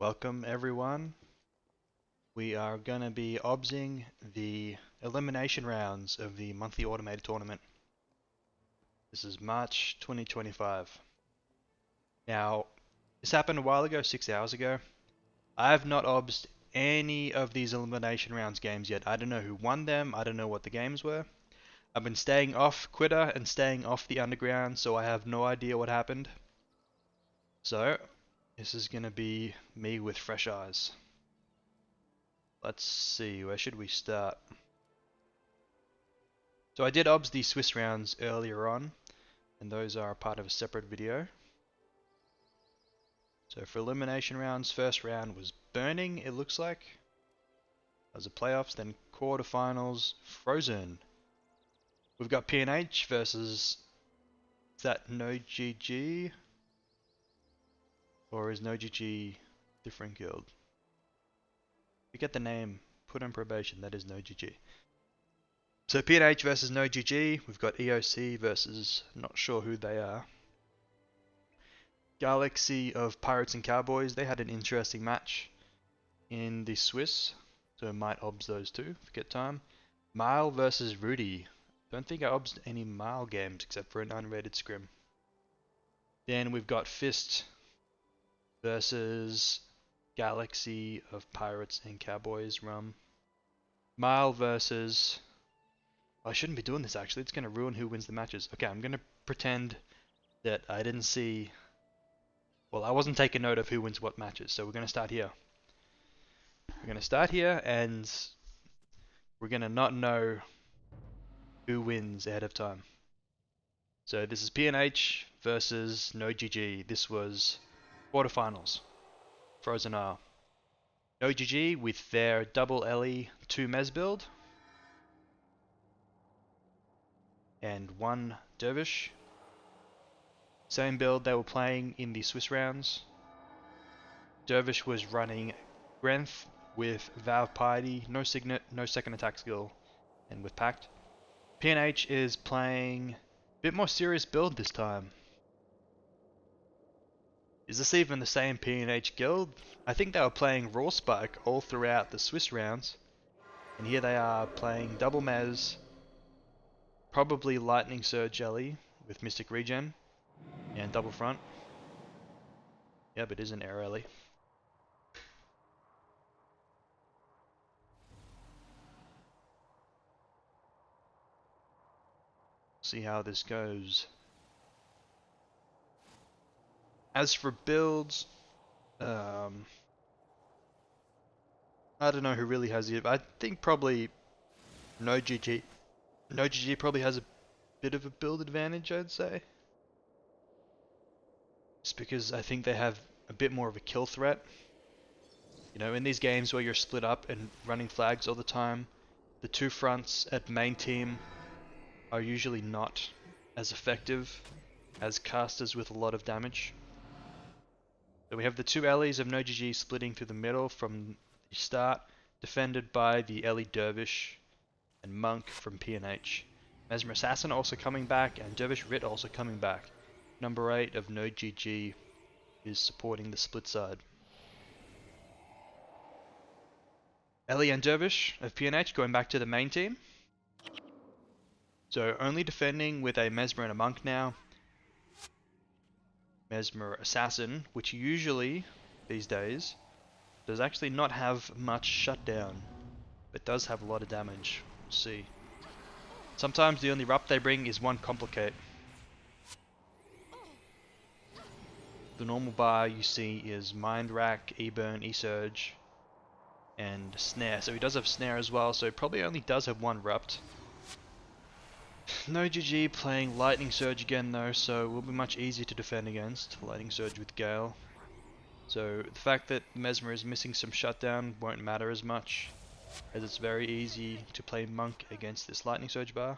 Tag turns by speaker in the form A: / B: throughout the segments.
A: Welcome everyone. We are going to be obsing the elimination rounds of the monthly automated tournament. This is March 2025. Now, this happened a while ago, 6 hours ago. I have not obsed any of these elimination rounds games yet. I don't know who won them, I don't know what the games were. I've been staying off Quitter and staying off the underground, so I have no idea what happened. So, this is going to be me with fresh eyes. Let's see, where should we start? So I did obs the Swiss rounds earlier on, and those are a part of a separate video. So for elimination rounds, first round was Burning, it looks like. That was the playoffs, then quarterfinals, Frozen. We've got PNH versus, is that No GG? Or is No GG different guild? We get the name, put on probation, that is No GG. So PNH versus No GG, we've got EOC versus not sure who they are. Galaxy of Pirates and Cowboys, they had an interesting match in the Swiss, so I might obs those two, forget time. Mile versus Rudy, don't think I obsed any Mile games except for an unrated scrim. Then we've got Fist versus Galaxy of Pirates and Cowboys Rum. Mile versus... I shouldn't be doing this actually, it's going to ruin who wins the matches. Okay, I'm going to pretend that I didn't see... Well, I wasn't taking note of who wins what matches, so we're going to start here. We're going to start here and we're going to not know who wins ahead of time. So this is PNH versus No GG. This was quarterfinals. Frozen Isle. No GG with their double LE 2 Mez build. And one Dervish. Same build they were playing in the Swiss rounds. Dervish was running Grenth with Valve Piety, no Signet, no second attack skill, and with Pact. PNH is playing a bit more serious build this time. Is this even the same PNH guild? I think they were playing Raw Spike all throughout the Swiss rounds. And here they are playing double Mez, probably Lightning Surge Jelly with Mystic Regen, and double front. Yep, it is an air alley. See how this goes. As for builds, I don't know who really has it. I think probably No GG. No GG probably has a bit of a build advantage, I'd say. Just because I think they have a bit more of a kill threat. You know, in these games where you're split up and running flags all the time, the two fronts at main team are usually not as effective as casters with a lot of damage. So we have the two Ellie's of No GG splitting through the middle from the start, defended by the Ellie Dervish and Monk from PNH. Mesmer Assassin also coming back, and Dervish Rit also coming back. Number 8 of No GG is supporting the split side. Ellie and Dervish of PNH going back to the main team. So only defending with a Mesmer and a Monk now. Mesmer Assassin, which usually, these days, does actually not have much shutdown, but does have a lot of damage. We'll see. Sometimes the only rup they bring is one Complicate. The normal bar you see is Mind Rack, E-Burn, E-Surge, and Snare. So he does have Snare as well, so he probably only does have one Rupt. No GG playing Lightning Surge again though, so it will be much easier to defend against. Lightning Surge with Gale. So the fact that Mesmer is missing some shutdown won't matter as much, as it's very easy to play Monk against this Lightning Surge bar.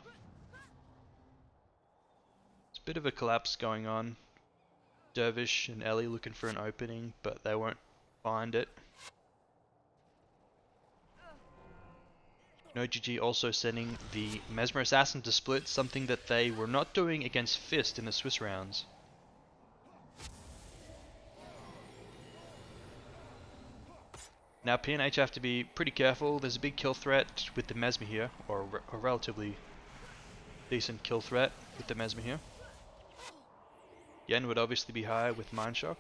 A: It's a bit of a collapse going on. Dervish and Ellie looking for an opening, but they won't find it. No GG also sending the Mesmer Assassin to split, something that they were not doing against Fist in the Swiss rounds. Now PNH have to be pretty careful. There's a big kill threat with the Mesmer here, or a relatively decent kill threat with the Mesmer here. Yen would obviously be high with Mind Shock.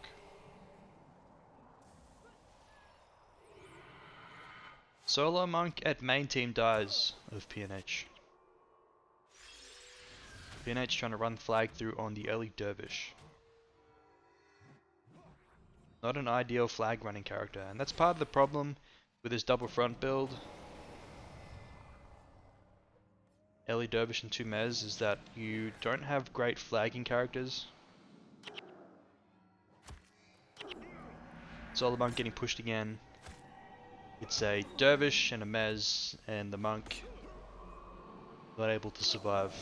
A: Solo Monk at main team dies of PNH. PNH trying to run flag through on the early Dervish. Not an ideal flag running character, and that's part of the problem with his double front build. Early Dervish and 2 Mez is that you don't have great flagging characters. Solo Monk getting pushed again. It's a Dervish and a Mez, and the Monk not able to survive.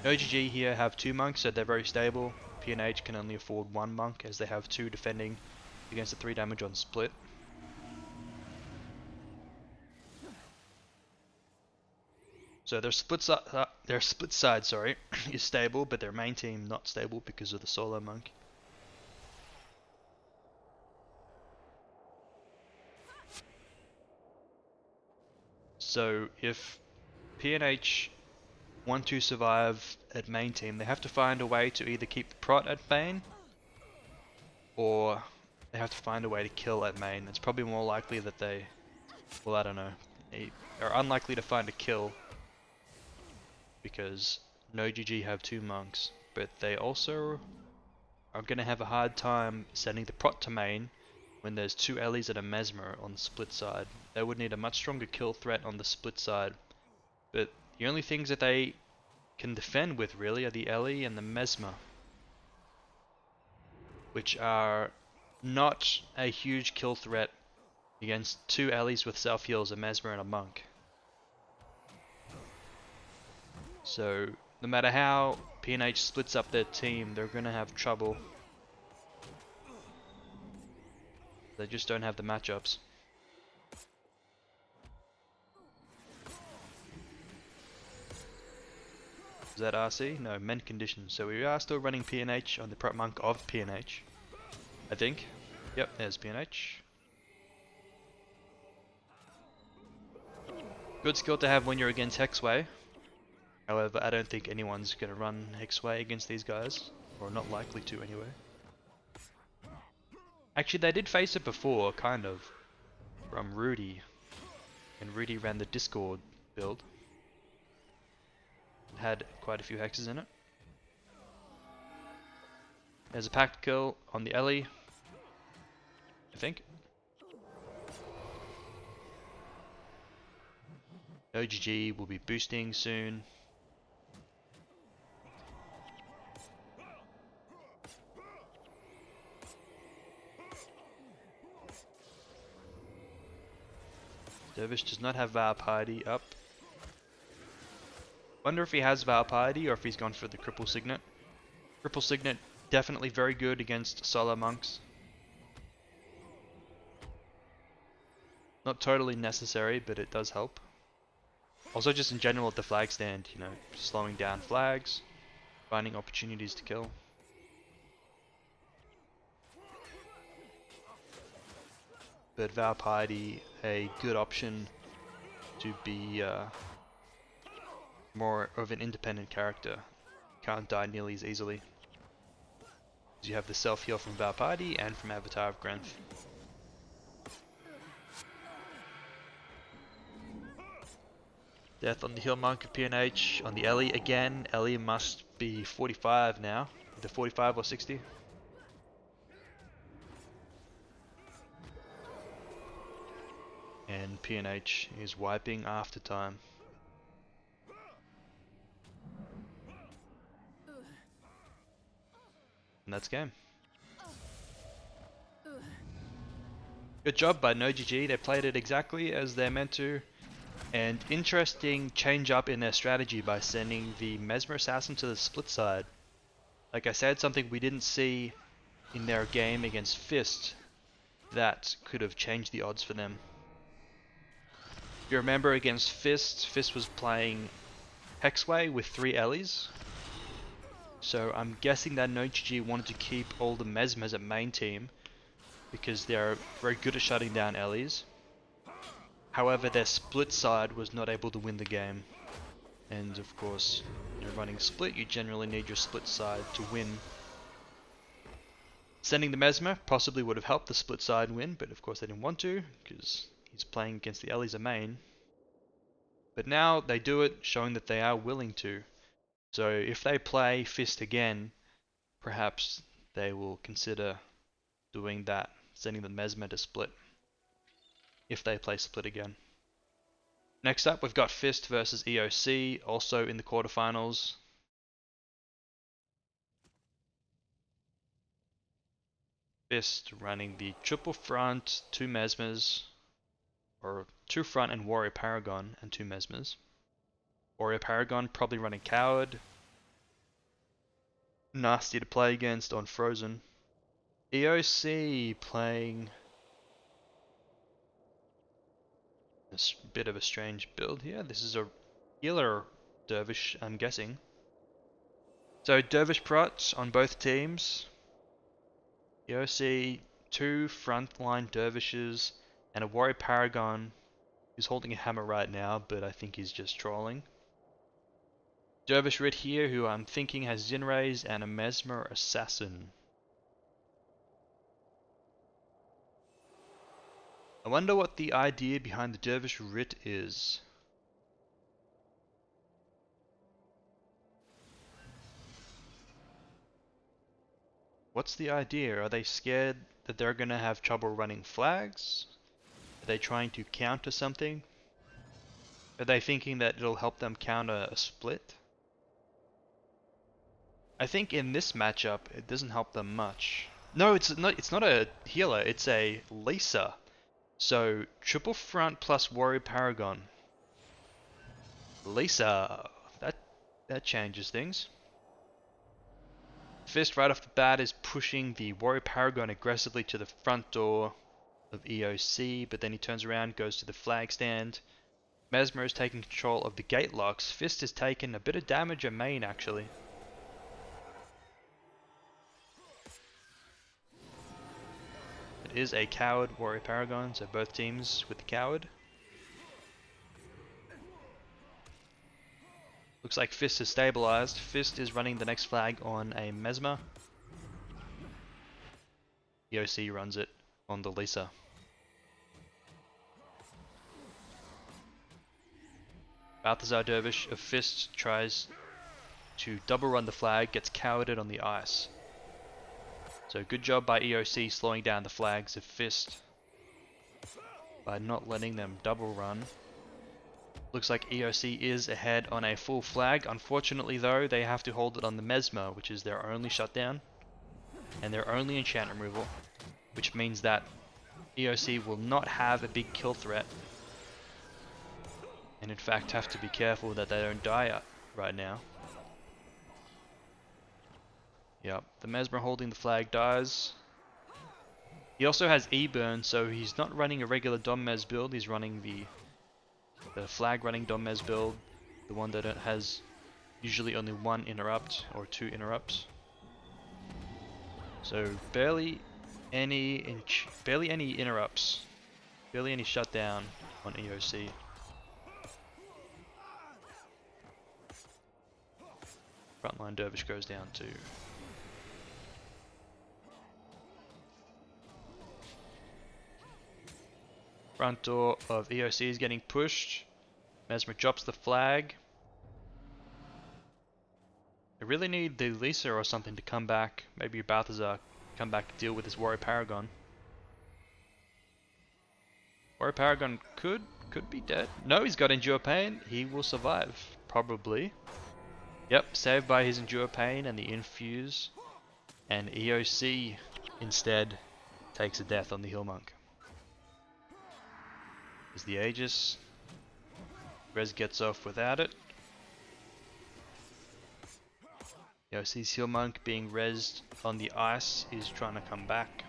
A: No GG here have 2 monks, so they're very stable. PNH can only afford 1 monk as they have 2 defending against the 3 damage on split. So their split side, sorry, is stable, but their main team not stable because of the solo monk. So if PNH want to survive at main team, they have to find a way to either keep the prot at main, or they have to find a way to kill at main. It's probably more likely that they, well, I don't know, they are unlikely to find a kill because no GG have 2 monks, but they also are going to have a hard time sending the prot to main when there's 2 Ellies and a Mesmer on the split side. They would need a much stronger kill threat on the split side, but the only things that they can defend with really are the Ellie and the Mesmer, which are not a huge kill threat against 2 Ellies with self heals, a Mesmer and a Monk. So no matter how PNH splits up their team, they're going to have trouble. They just don't have the matchups. Is that RC? No, men conditions. So we are still running PNH on the prop monk of PNH, I think. Yep, there's PNH. Good skill to have when you're against Hexway. However, I don't think anyone's going to run Hexway against these guys, or not likely to anyway. Actually, they did face it before, kind of, from Rudy, and Rudy ran the Discord build. It had quite a few hexes in it. There's a packed kill on the Ellie, I think. OGG will be boosting soon. Dervish does not have Vow Piety up. Wonder if he has Vow Piety or if he's gone for the Cripple Signet. Cripple Signet definitely very good against solo monks. Not totally necessary, but it does help. Also just in general at the flag stand, you know, slowing down flags, finding opportunities to kill. But Vow Piety, a good option to be more of an independent character. Can't die nearly as easily. You have the self-heal from Vow Piety and from Avatar of Grenth. Death on the Heal Monk of PNH. On the Ellie again. Ellie must be 45 now. Either 45 or 60. And PNH is wiping after time. And that's game. Good job by NoGG. They played it exactly as they're meant to. And interesting change up in their strategy by sending the Mesmer Assassin to the split side. Like I said, something we didn't see in their game against Fist that could have changed the odds for them. If you remember against Fist, Fist was playing Hexway with 3 Ellies. So I'm guessing that NoGG wanted to keep all the Mesmers at main team because they're very good at shutting down Ellies. However, their split side was not able to win the game. And of course, running split, you generally need your split side to win. Sending the Mesmer possibly would have helped the split side win, but of course they didn't want to, because he's playing against the Elisa main. But now they do it, showing that they are willing to. So if they play Fist again, perhaps they will consider doing that, sending the Mesmer to split, if they play split again. Next up, we've got Fist versus EOC, also in the quarterfinals. Fist running the triple front, 2 Mesmers, or 2 front and Warrior Paragon and 2 Mesmers. Warrior Paragon probably running Coward. Nasty to play against on Frozen. EOC playing a bit of a strange build here. This is a healer Dervish, I'm guessing. So Dervish Prot on both teams. EOC, 2 frontline Dervishes and a Warrior Paragon who's holding a hammer right now, but I think he's just trolling. Dervish Rit here, who I'm thinking has Zinrays and a Mesmer Assassin. I wonder what the idea behind the Dervish Rit is. What's the idea? Are they scared that they're gonna have trouble running flags? Are they trying to counter something? Are they thinking that it'll help them counter a split? I think in this matchup, it doesn't help them much. No, it's not a healer, it's a Lisa. So, triple front plus Warrior Paragon. Lisa, that changes things. Fist right off the bat is pushing the Warrior Paragon aggressively to the front door of EOC, but then he turns around, goes to the flag stand. Mesmer is taking control of the gate locks. Fist has taken a bit of damage at main actually. It is a Coward Warrior Paragon, so both teams with the Coward. Looks like Fist is stabilized. Fist is running the next flag on a Mesmer. EOC runs it on the Lisa. Balthazar Dervish of Fist tries to double run the flag, gets cowarded on the ice. So good job by EOC slowing down the flags of Fist by not letting them double run. Looks like EOC is ahead on a full flag. Unfortunately though, they have to hold it on the Mesmer, which is their only shutdown and their only enchant removal, which means that EOC will not have a big kill threat, and in fact have to be careful that they don't die right now. Yep, the Mesmer holding the flag dies. He also has E-burn, so he's not running a regular Dom Mes build, he's running the flag running Dom Mes build, the one that has usually only 1 interrupt or 2 interrupts. So barely any interrupts, barely any shutdown on EOC. Frontline Dervish goes down too. Front door of EOC is getting pushed. Mesmer drops the flag. They really need the Lisa or something to come back. Maybe Balthazar come back to deal with this Warrior Paragon. Warrior Paragon could be dead. No, he's got Endure Pain. He will survive. Probably. Yep, saved by his Endure Pain and the Infuse. And EOC instead takes a death on the Hill Monk. Is the Aegis. Rez gets off without it. EOC's Hill Monk being rezzed on the ice is trying to come back.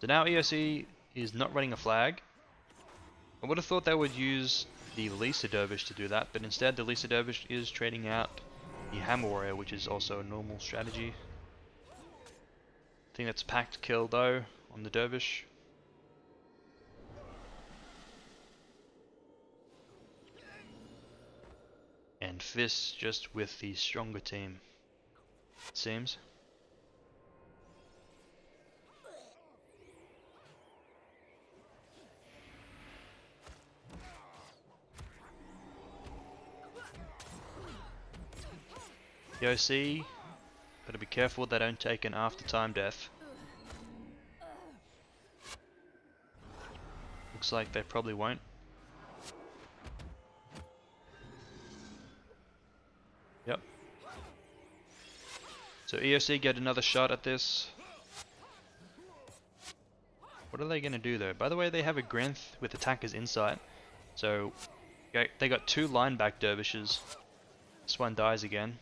A: So now EOC is not running a flag. I would have thought they would use the Lisa Dervish to do that, but instead the Lisa Dervish is trading out the Hammer Warrior, which is also a normal strategy. I think that's a packed kill though on the Dervish. Fist just with the stronger team, it seems. The OC, gotta be careful they don't take an after time death. Looks like they probably won't. Yep. So EOC get another shot at this. What are they gonna do though? By the way, they have a Grenth with Attacker's Insight. So they got 2 lineback dervishes. This one dies again.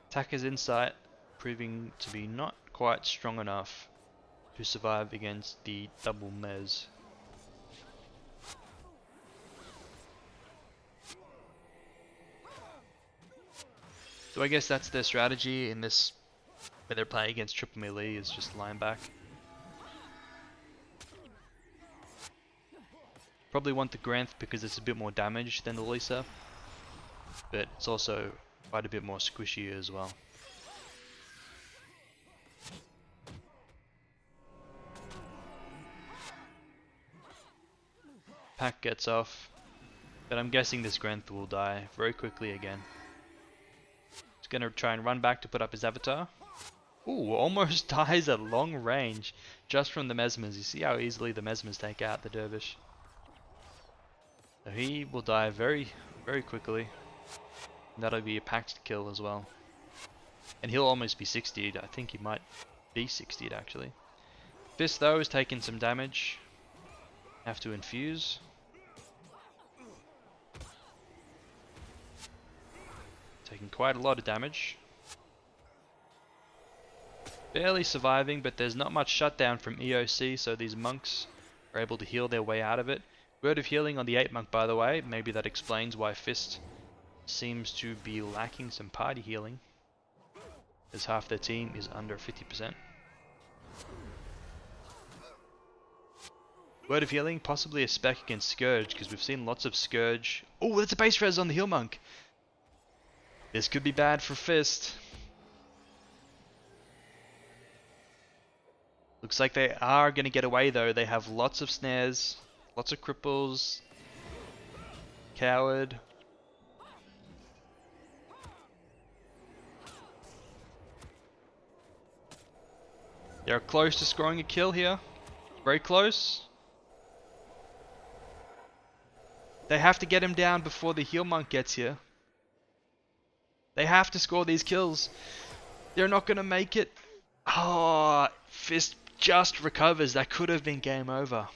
A: Attacker's Insight proving to be not quite strong enough to survive against the double mez. So I guess that's their strategy in this, when they're playing against triple melee, is just lineback. Probably want the Granth because it's a bit more damage than the Lisa, but it's also quite a bit more squishy as well. Pack gets off, but I'm guessing this Granth will die very quickly again. He's gonna try and run back to put up his avatar. Ooh, almost dies at long range just from the Mesmers. You see how easily the Mesmers take out the Dervish. So he will die very, very quickly. And that'll be a packed kill as well. And he'll almost be 60'd. I think he might be 60'd actually. Fist though is taking some damage. Have to infuse. Taking quite a lot of damage. Barely surviving, but there's not much shutdown from EOC, so these monks are able to heal their way out of it. Word of healing on the 8 monk, by the way. Maybe that explains why Fist seems to be lacking some party healing, as half their team is under 50%. Word of healing, possibly a spec against Scourge, because we've seen lots of Scourge. Oh, that's a base res on the heal monk. This could be bad for Fist. Looks like they are going to get away though. They have lots of snares, lots of cripples, coward. They're close to scoring a kill here. Very close. They have to get him down before the heal monk gets here. They have to score these kills. They're not going to make it. Oh, Fist just recovers. That could have been game over.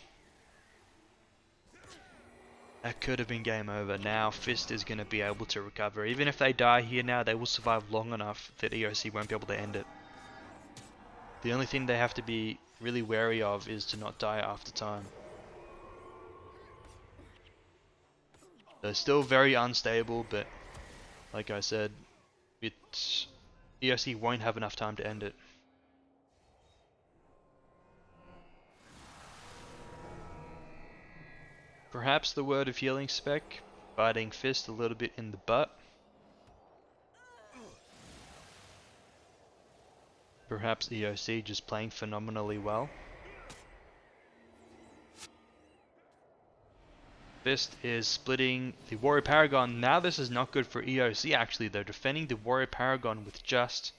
A: That could have been game over. Now Fist is going to be able to recover. Even if they die here now, they will survive long enough that EOC won't be able to end it. The only thing they have to be really wary of is to not die after time. They're still very unstable, but like I said, EOC won't have enough time to end it. Perhaps the word of healing spec, biting Fist a little bit in the butt. Perhaps EOC just playing phenomenally well. Fist is splitting the Warrior Paragon. Now this is not good for EOC actually. They're defending the Warrior Paragon with just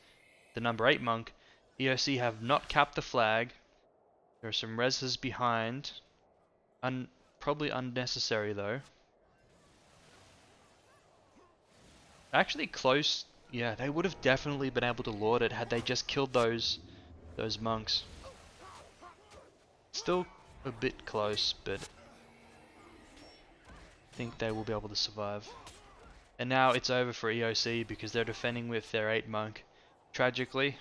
A: the number 8 monk. EOC have not capped the flag. There are some reses behind. Probably unnecessary though. Actually close. Yeah, they would have definitely been able to lord it had they just killed those monks. Still a bit close, but I think they will be able to survive. And now it's over for EOC because they're defending with their 8 monk. Tragically,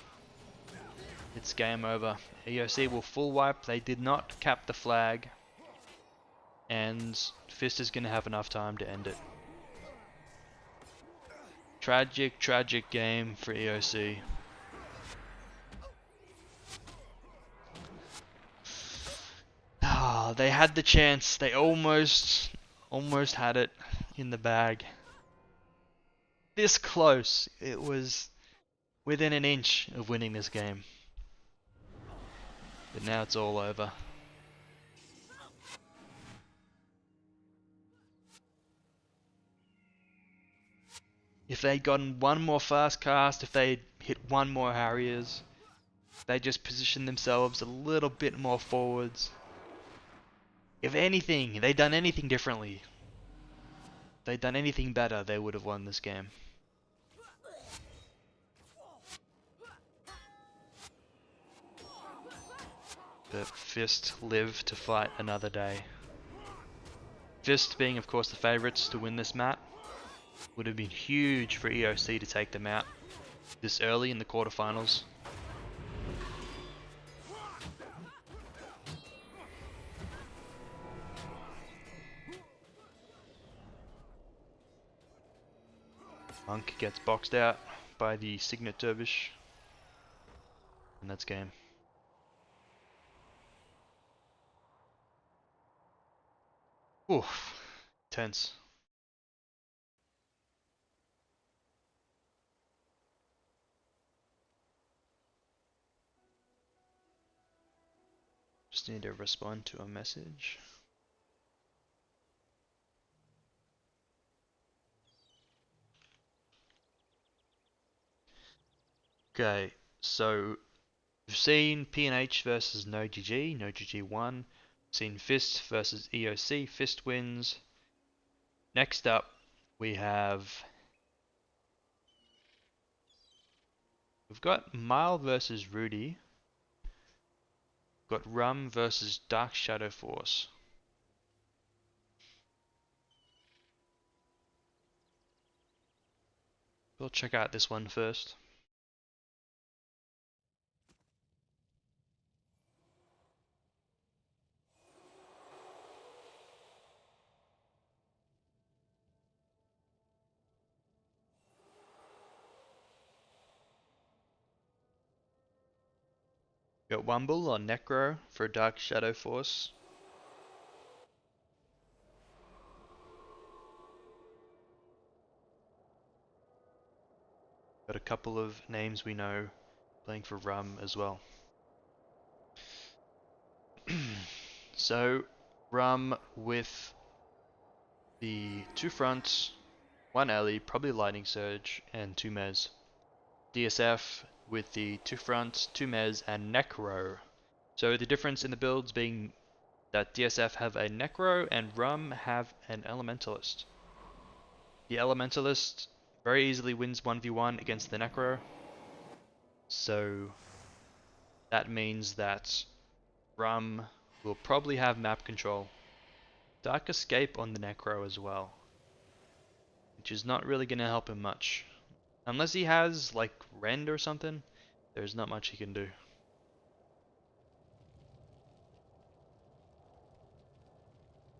A: it's game over. EOC will full wipe. They did not cap the flag. And Fist is going to have enough time to end it. Tragic, tragic game for EOC. Ah, they had the chance. They almost had it in the bag. this close. It was within an inch of winning this game. But now it's all over. If they'd gotten one more fast cast, if they'd hit one more Harriers, they just positioned themselves a little bit more forwards. If anything, they'd done anything differently, if they'd done anything better, they would have won this game. But Fist lived to fight another day. Fist being, of course, the favourites to win this map. Would have been huge for EOC to take them out this early in the quarterfinals. Monk gets boxed out by the Signet Dervish, and that's game. Oof, tense. Just need to respond to a message. Okay, so we've seen P&H versus GvG, GvG won. We've seen Fist versus EOC, Fist wins. Next up, we've got Mile versus Rudy. We've got Rum versus Dark Shadow Force. We'll check out this one first. Got Wumble or Necro for Dark Shadow Force. Got a couple of names we know playing for Rum as well. So, Rum with the two fronts, one alley, probably Lightning Surge, and two Mez. DSF with the two fronts, two Mez, and Necro. So the difference in the builds being that DSF have a Necro and Rum have an Elementalist. The Elementalist very easily wins 1v1 against the Necro. So that means that Rum will probably have map control. Dark Escape on the Necro as well, which is not really going to help him much. Unless he has like Rend or something, there's not much he can do.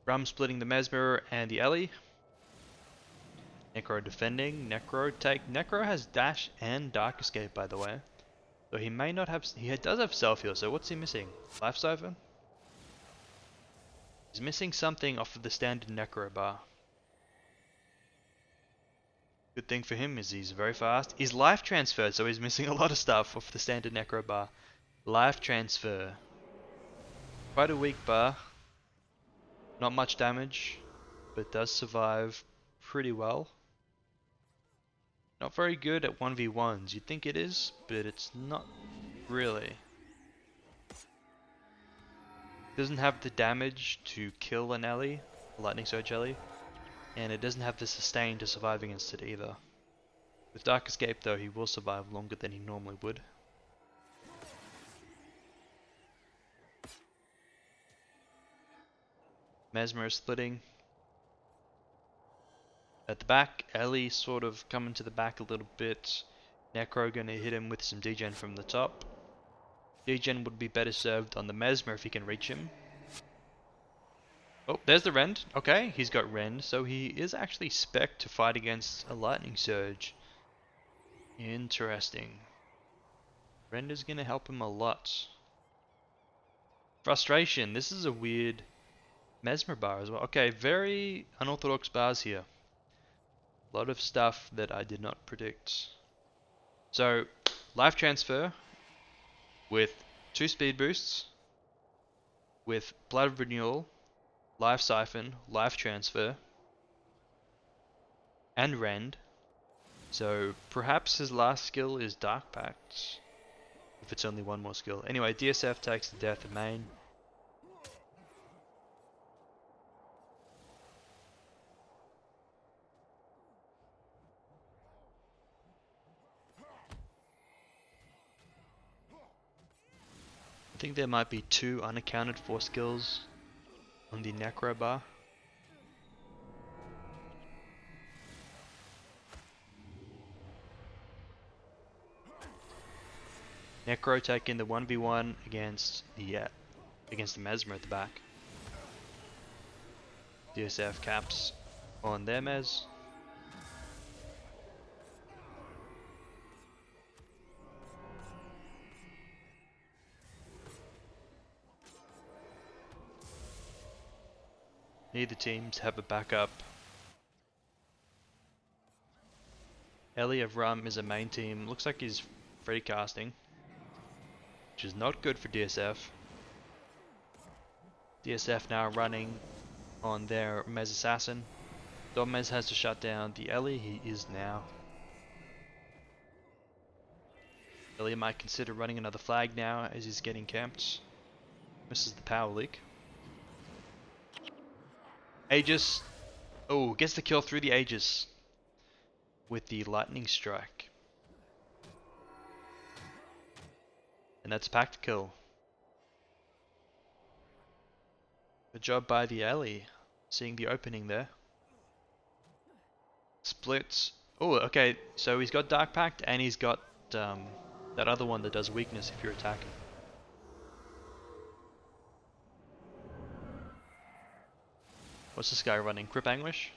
A: Rum splitting the Mesmer and the Ellie. Necro defending, Necro take. Necro has Dash and Dark Escape, by the way. So he may not have, he does have Self Heal, so what's he missing? Life Siphon? He's missing something off of the standard Necro bar. Good thing for him is he's very fast. He's life transferred, so he's missing a lot of stuff off the standard Necro bar. Life transfer. Quite a weak bar. Not much damage, but does survive pretty well. Not very good at 1v1s. You'd think it is, but it's not really. Doesn't have the damage to kill an Ellie, a Lightning Surge Ellie, and it doesn't have the sustain to survive against it either. With Dark Escape though, he will survive longer than he normally would. Mesmer is splitting. At the back, Ellie sort of coming to the back a little bit. Necro gonna hit him with some degen from the top. Degen would be better served on the Mesmer if he can reach him. Oh, there's the Rend. Okay, he's got Rend, so he is actually spec to fight against a Lightning Surge. Interesting. Rend is gonna help him a lot. Frustration. This is a weird Mesmer bar as well. Okay, very unorthodox bars here. A lot of stuff that I did not predict. So, life transfer with 2 speed boosts, with blood renewal, life siphon, life transfer, and rend. So perhaps his last skill is Dark Pact, if it's only one more skill. Anyway, DSF takes the death of main. I think there might be 2 unaccounted for skills on the Necro bar. Necro taking the 1v1 against the Mesmer at the back. DSF caps on their Mez. Neither teams have a backup. Ellie of Rum is a main team. Looks like he's free casting, which is not good for DSF. DSF now running on their Mez Assassin. Domez has to shut down the Ellie. He is now. Ellie might consider running another flag now as he's getting camped. Misses the power leak. Aegis. Oh, gets the kill through the Aegis with the lightning strike. And that's packed kill. Good job by the Ellie, seeing the opening there. Splits. Oh, okay, so he's got Dark Pact and he's got that other one that does weakness if you're attacking. What's this guy running? Crip Anguish?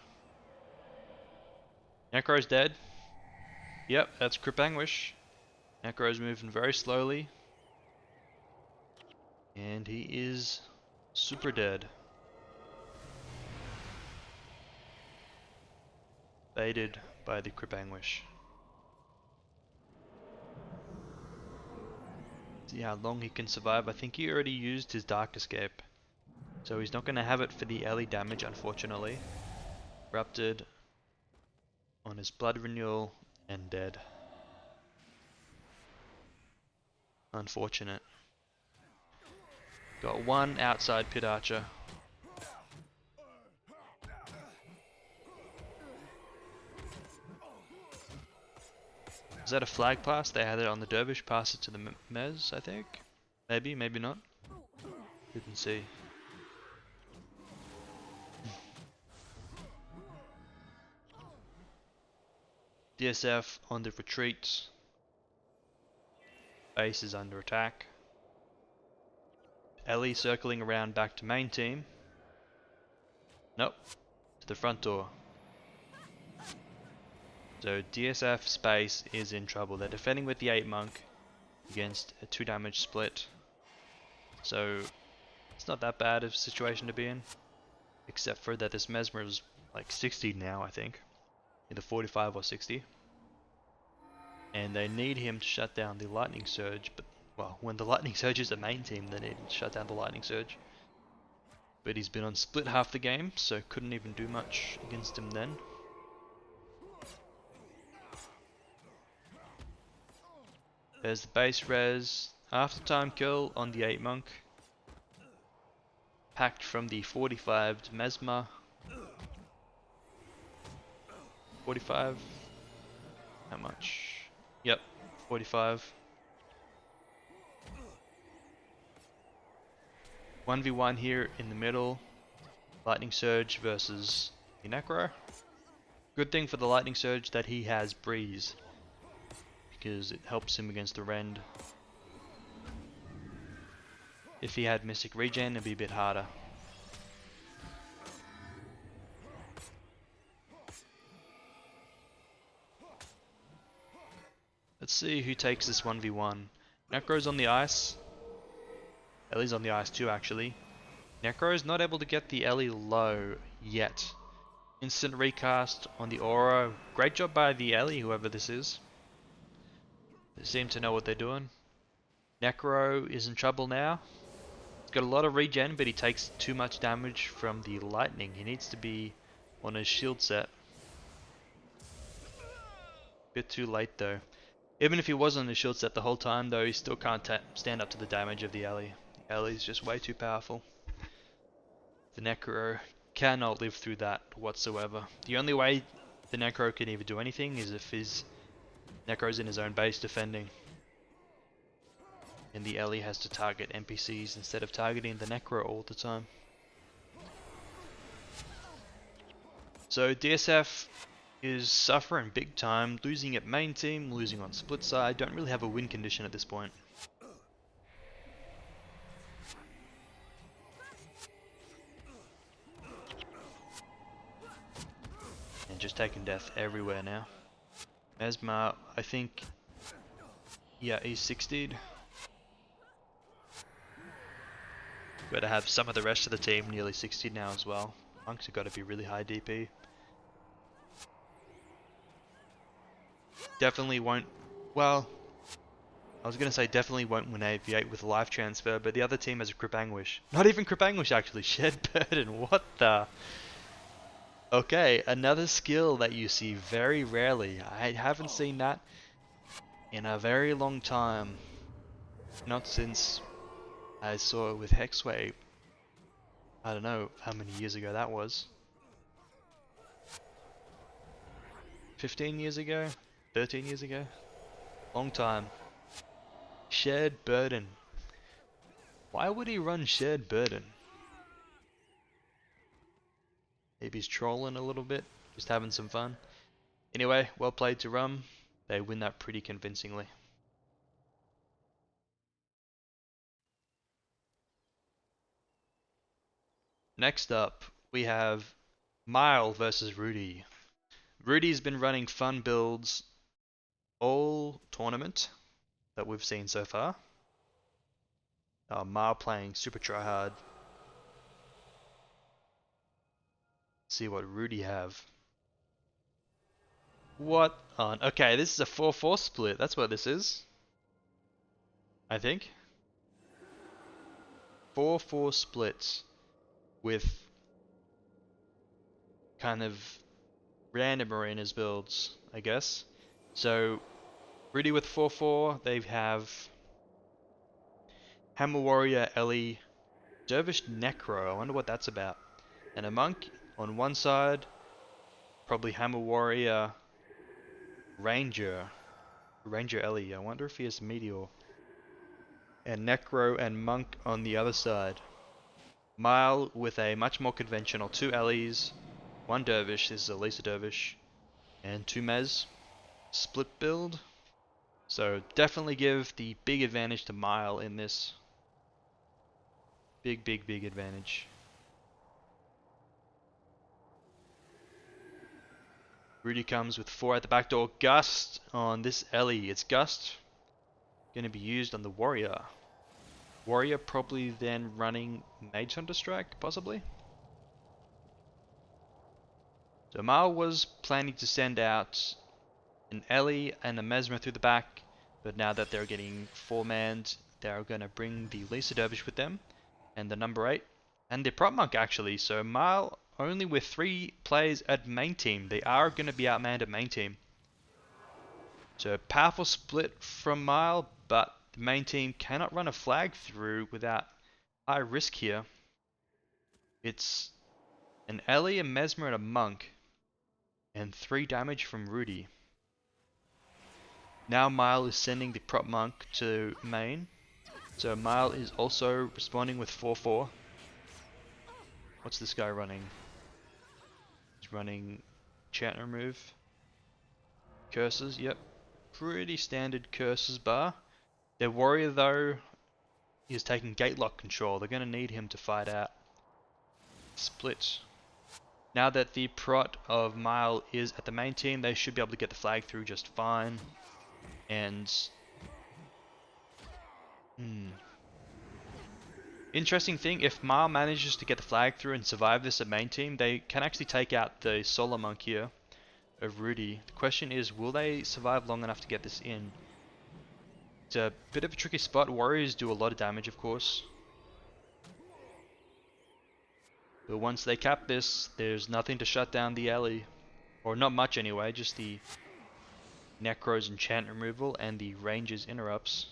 A: Necro's dead. Yep, that's Crip Anguish. Necro's moving very slowly. And he is super dead. Baited by the Crip Anguish. See how long he can survive. I think he already used his Dark Escape. So he's not going to have it for the early damage, unfortunately. Corrupted on his blood renewal and dead. Unfortunate. Got one outside pit archer. Is that a flag pass? They had it on the Dervish, pass it to the Mez, I think? Maybe, maybe not. Didn't see. DSF on the retreat. Base is under attack. Ellie circling around back to main team. Nope. To the front door. So DSF space is in trouble. They're defending with the 8 monk against a 2 damage split. So it's not that bad of a situation to be in. Except for that this Mesmer is like 60 now, I think. Either 45 or 60. And they need him to shut down the lightning surge, but well, when the lightning surge is the main team, they need to shut down the lightning surge. But he's been on split half the game, so couldn't even do much against him then. There's the base res, after time kill on the 8 monk. Packed from the 45 to Mesmer. 45? How much? Yep, 45. 1v1 here in the middle. Lightning Surge versus the Necro. Good thing for the Lightning Surge that he has Breeze, because it helps him against the Rend. If he had Mystic Regen, it'd be a bit harder. Let's see who takes this 1v1. Necro's on the ice. Ellie's on the ice too, actually. Necro's not able to get the Ellie low yet. Instant recast on the aura. Great job by the Ellie, whoever this is. They seem to know what they're doing. Necro is in trouble now. He's got a lot of regen, but he takes too much damage from the lightning. He needs to be on his shield set. Bit too late though. Even if he was on his shield set the whole time though, he still can't stand up to the damage of the Ellie. The Ellie is just way too powerful. The Necro cannot live through that whatsoever. The only way the Necro can even do anything is if his Necro's in his own base defending. And the Ellie has to target NPCs instead of targeting the Necro all the time. So DSF is suffering big time, losing at main team, losing on split side, don't really have a win condition at this point. And just taking death everywhere now. Mesmer, I think, yeah, he's 60'd. Got to have some of the rest of the team nearly 60 now as well. Monks have got to be really high DP. Definitely won't, well, I was going to say definitely won't win AV8 with a life transfer, but the other team has a Crip Anguish. Not even Crip Anguish actually, Shed Burden, what the? Okay, another skill that you see very rarely. I haven't seen that in a very long time. Not since I saw it with Hexwave. I don't know how many years ago that was. 15 years ago? 13 years ago? Long time. Shared Burden. Why would he run Shared Burden? Maybe he's trolling a little bit, just having some fun. Anyway, well played to Rum. They win that pretty convincingly. Next up, we have Mile versus Rudy. Rudy's been running fun builds all tournament that we've seen so far. Mile playing super tryhard. See what Rudy have. What on? Okay, this is a 4-4 split. That's what this is. I think. 4-4 splits with kind of random arenas builds, I guess. So, Rudy with 4-4, they have Hammer Warrior, Ellie, Dervish Necro, I wonder what that's about. And a Monk on one side, probably Hammer Warrior, Ranger Ellie, I wonder if he has Meteor. And Necro and Monk on the other side. Mile with a much more conventional 2 Ellies, 1 Dervish, this is a Lisa Dervish, and 2 Mez. Split build. So definitely give the big advantage to Mile in this. Big advantage. Rudy comes with 4 at the back door. Gust on this Ellie. It's Gust. Going to be used on the Warrior. Warrior probably then running Mage Hunter Strike, possibly. So Mile was planning to send out an Ellie and a Mesmer through the back, but now that they're getting 4-manned, they're going to bring the Lisa Dervish with them, and the number 8, and the Prop Monk actually. So Mile only with 3 players at main team. They are going to be outmanned at main team. So powerful split from Mile, but the main team cannot run a flag through without high risk here. It's an Ellie, a Mesmer, and a Monk, and 3 damage from Rudy. Now Mile is sending the Prop Monk to main. So Mile is also responding with 4-4. What's this guy running? He's running Chant Remove. Curses, yep. Pretty standard curses bar. Their Warrior though is taking Gate Lock control. They're going to need him to fight out. Split. Now that the prot of Mile is at the main team, they should be able to get the flag through just fine. And Interesting thing, if Mar manages to get the flag through and survive this at main team, they can actually take out the Solar Monk here of Rudy. The question is, will they survive long enough to get this in? It's a bit of a tricky spot. Warriors do a lot of damage, of course. But once they cap this, there's nothing to shut down the alley. Or not much anyway, just the Necro's enchant removal and the Ranger's interrupts.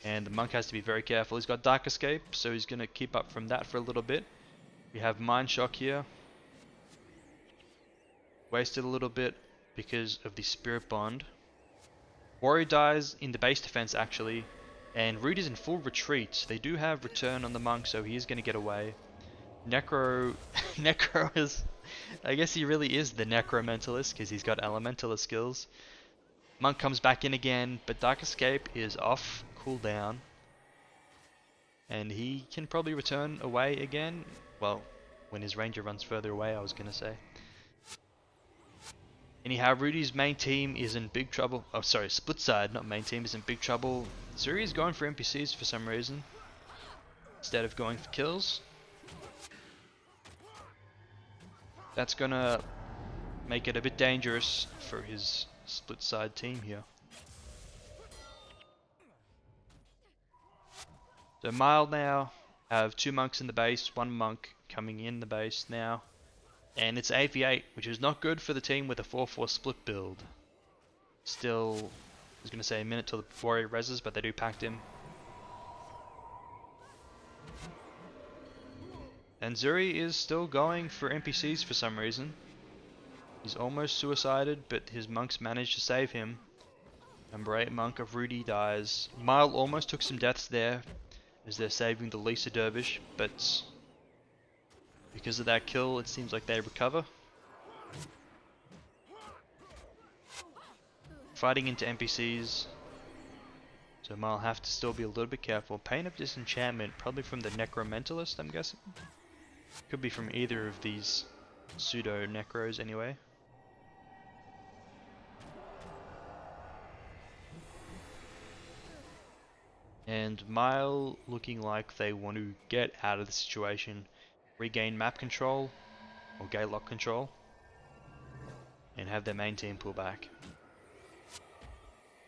A: And the Monk has to be very careful. He's got Dark Escape, so he's going to keep up from that for a little bit. We have Mind Shock here. Wasted a little bit because of the Spirit Bond. Warrior dies in the base defense actually. And Rudy's in full retreat. They do have Return on the Monk, so he is going to get away. Necro is... I guess he really is the Necromentalist because he's got Elementalist skills. Monk comes back in again, but Dark Escape is off cooldown. And he can probably return away again. Well, when his Ranger runs further away, I was going to say. Anyhow, Rudy's main team is in big trouble. Oh, sorry, split side, not main team, is in big trouble. Zuri is going for NPCs for some reason, instead of going for kills. That's gonna make it a bit dangerous for his split side team here. So Mild now have 2 monks in the base, 1 monk coming in the base now. And it's 8v8, which is not good for the team with a 4-4 split build. Still, I was going to say a minute till the warrior reses, but they do pact him. And Zuri is still going for NPCs for some reason. He's almost suicided, but his monks managed to save him. Number 8 monk of Rudy dies. Mile almost took some deaths there, as they're saving the Lisa Dervish, but because of that kill, it seems like they recover. Fighting into NPCs, so Mile have to still be a little bit careful. Pain of Disenchantment, probably from the Necromentalist, I'm guessing. Could be from either of these pseudo Necros anyway. And Mile looking like they want to get out of the situation, regain map control or gate lock control, and have their main team pull back.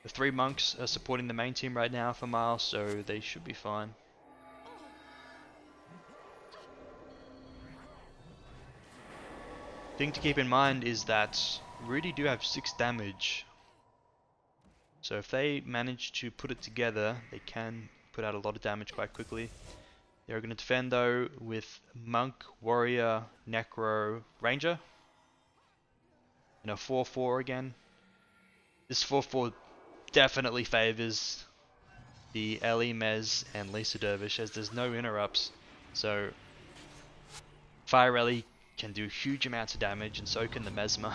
A: The 3 monks are supporting the main team right now for Mile, so they should be fine. Thing to keep in mind is that Rudy do have 6 damage. So if they manage to put it together, they can put out a lot of damage quite quickly. They're going to defend though with Monk, Warrior, Necro, Ranger. And a 4-4 again. This 4-4 definitely favors the Ellie, Mez, and Lisa Dervish as there's no interrupts. So Fire Ellie can do huge amounts of damage, and so can the Mesmer.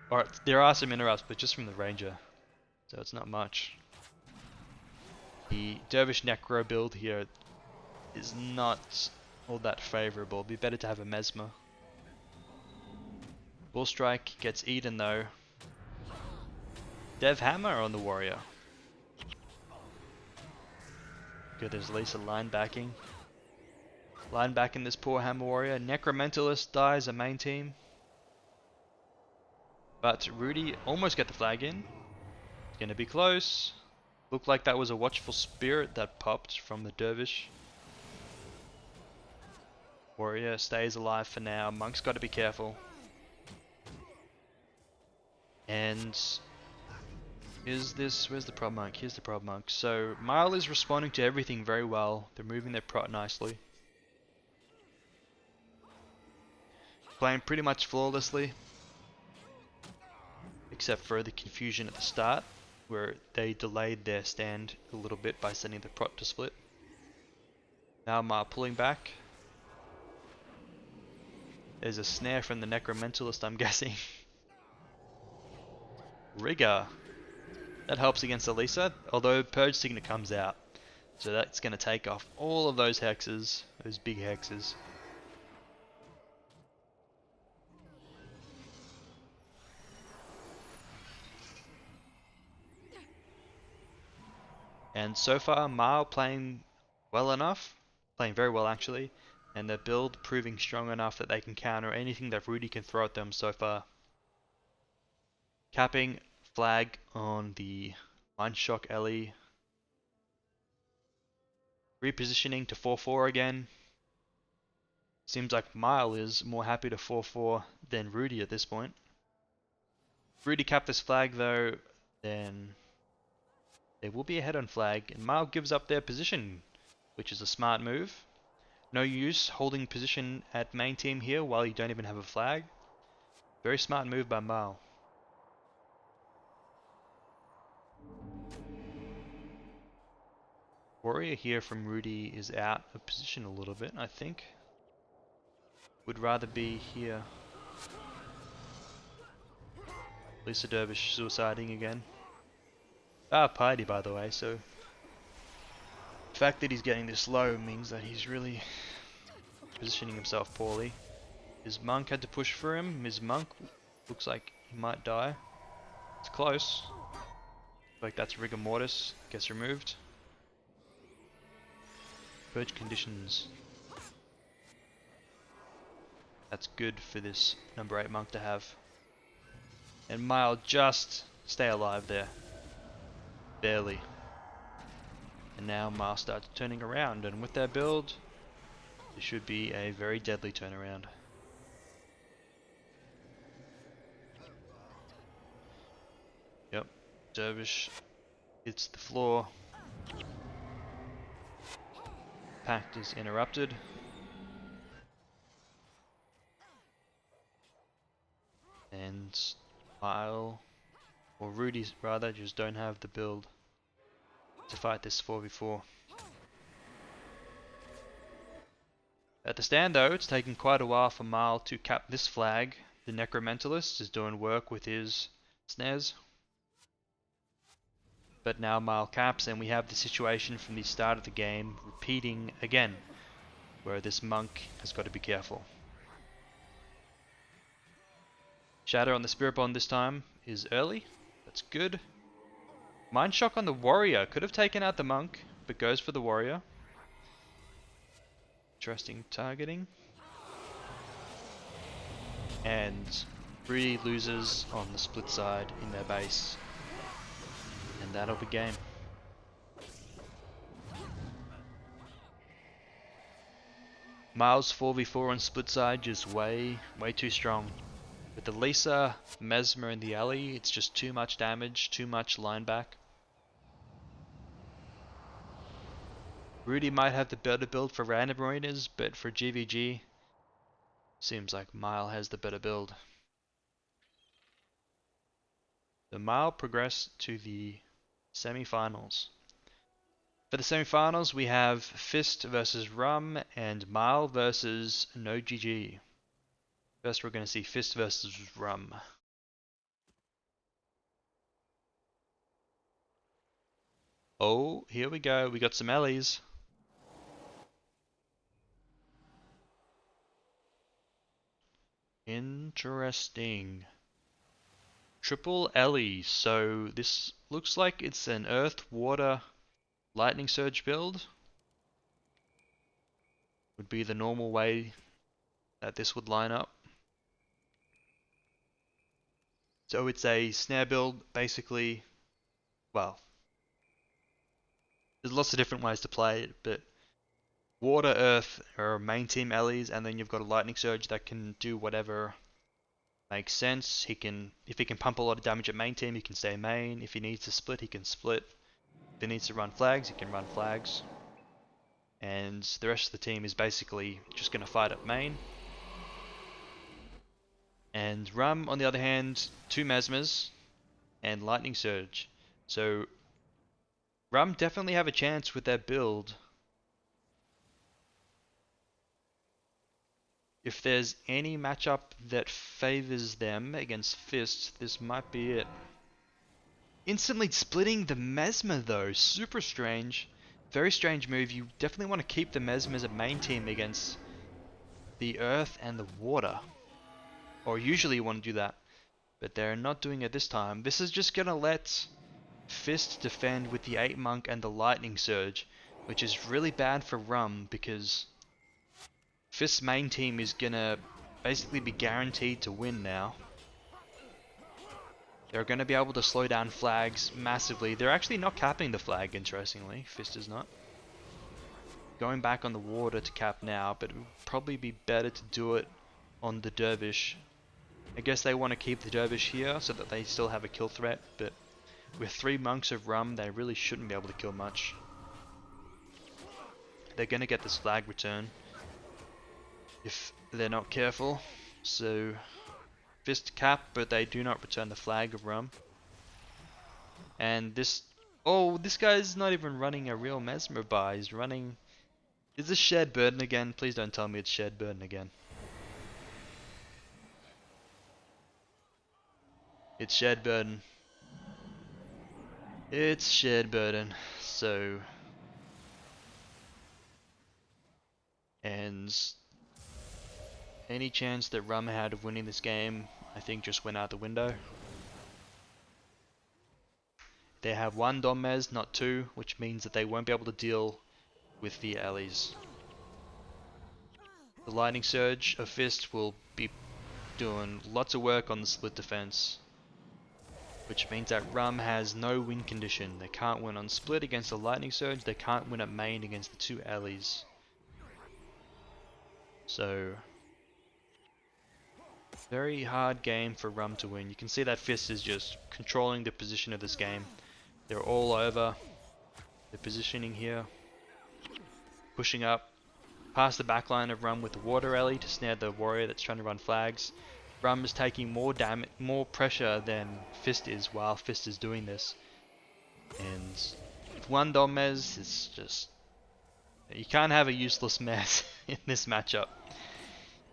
A: Or there are some interrupts, but just from the Ranger, so it's not much. The Dervish Necro build here is not all that favourable. It'd be better to have a Mesmer. Bull Strike gets eaten though. Dev Hammer on the Warrior. Good, there's Lisa line backing. Line backing this poor Hammer Warrior. Necromentalist dies, a main team. But Rudy almost got the flag in. It's gonna be close. Looked like that was a Watchful Spirit that popped from the Dervish. Warrior stays alive for now. Monk's got to be careful. And is this... where's the Prob Monk? Here's the Prob Monk. So Mile is responding to everything very well. They're moving their prot nicely. Playing pretty much flawlessly. Except for the confusion at the start, where they delayed their stand a little bit by sending the prot to split. Now Mile pulling back. There's a snare from the Necromentalist, I'm guessing. Rigger. That helps against Elisa, although Purge Signet comes out. So that's going to take off all of those hexes, those big hexes. And so far, Mile playing well enough, playing very well actually, and their build proving strong enough that they can counter anything that Rudy can throw at them so far. Capping flag on the Mind Shock Ellie. Repositioning to 4-4 again. Seems like Mile is more happy to 4-4 than Rudy at this point. If Rudy cap this flag though, then they will be ahead on flag, and Mile gives up their position, which is a smart move. No use holding position at main team here while you don't even have a flag. Very smart move by Mile. Warrior here from Rudy is out of position a little bit, I think. Would rather be here. Lisa Dervish suiciding again. Piety by the way, so the fact that he's getting this low means that he's really positioning himself poorly. His monk had to push for him. His monk looks like he might die. It's close. Like that's rigor mortis. Gets removed. Purge conditions. That's good for this number 8 monk to have. And Mile just stay alive there. Barely. And now Mile starts turning around, and with their build, it should be a very deadly turnaround. Yep, Dervish hits the floor. Pact is interrupted. And Mile, or Rudy rather, just don't have the build to fight this 4v4. At the stand though, it's taken quite a while for Mile to cap this flag. The Necromentalist is doing work with his snares. But now Mile caps, and we have the situation from the start of the game repeating again, where this monk has got to be careful. Shatter on the Spirit Bond this time is early. That's good. Mind Shock on the Warrior. Could have taken out the monk, but goes for the Warrior. Interesting targeting. And Rudy loses on the split side in their base. And that'll be game. Miles 4v4 on split side just way too strong. With the Lisa, Mesmer and the Alley, it's just too much damage, too much line back. Rudy might have the better build for random arenas, but for GvG, seems like Mile has the better build. The Mile progressed to the semi-finals. For the semi-finals, we have Fist versus Rum and Mile versus No GG. First, we're going to see Fist versus Rum. Oh, here we go. We got some Ellies. Interesting. Triple Ellie. So this looks like it's an Earth, Water, Lightning Surge build. Would be the normal way that this would line up. So it's a snare build, basically. Well, there's lots of different ways to play it, but Water, Earth are main team Ellies, and then you've got a Lightning Surge that can do whatever makes sense. If he can pump a lot of damage at main team, he can stay main. If he needs to split, he can split. If he needs to run flags, he can run flags. And the rest of the team is basically just going to fight at main. And Rum, on the other hand, 2 Mesmers and Lightning Surge. So Rum definitely have a chance with their build. If there's any matchup that favors them against Fist, this might be it. Instantly splitting the Mesmer though, super strange. Very strange move. You definitely want to keep the Mesmer as a main team against the Earth and the Water. Or usually you want to do that. But they're not doing it this time. This is just going to let Fist defend with the 8 Monk and the Lightning Surge, which is really bad for Rum because Fist's main team is gonna basically be guaranteed to win now. They're gonna be able to slow down flags massively. They're actually not capping the flag, interestingly. Fist is not. Going back on the water to cap now, but it would probably be better to do it on the Dervish. I guess they want to keep the Dervish here so that they still have a kill threat, but with 3 Monks of Rum, they really shouldn't be able to kill much. They're going to get this flag return if they're not careful. So, Fist cap, but they do not return the flag of Rum. And this... Oh, this guy's not even running a real Mesmer bar. He's running... Is this Shared Burden again? Please don't tell me it's Shared Burden again. It's Shared Burden. It's Shared Burden. So... And... Any chance that Rum had of winning this game, I think just went out the window. They have 1 Domez, not 2, which means that they won't be able to deal with the allies. The Lightning Surge of Fist will be doing lots of work on the split defense, which means that Rum has no win condition. They can't win on split against the Lightning Surge, they can't win at main against the 2 allies. So, very hard game for Rum to win. You can see that Fist is just controlling the position of this game. They're all over. They're positioning here. Pushing up. Past the backline of Rum with the water rally to snare the warrior that's trying to run flags. Rum is taking more pressure than Fist is while Fist is doing this. And with 1 Domez, it's just... You can't have a useless mess in this matchup.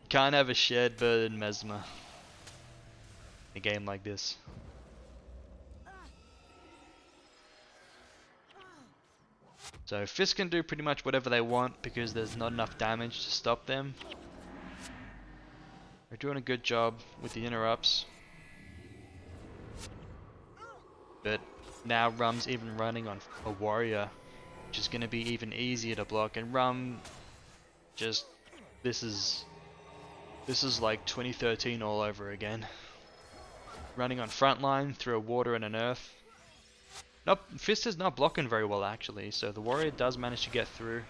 A: You can't have a Shared Burden Mesmer in a game like this. So Fist can do pretty much whatever they want because there's not enough damage to stop them. They're doing a good job with the interrupts. But now Rum's even running on a warrior, which is going to be even easier to block. And Rum just... This is like 2013 all over again. Running on frontline through a water and an earth. Nope, Fist is not blocking very well actually, so the warrior does manage to get through.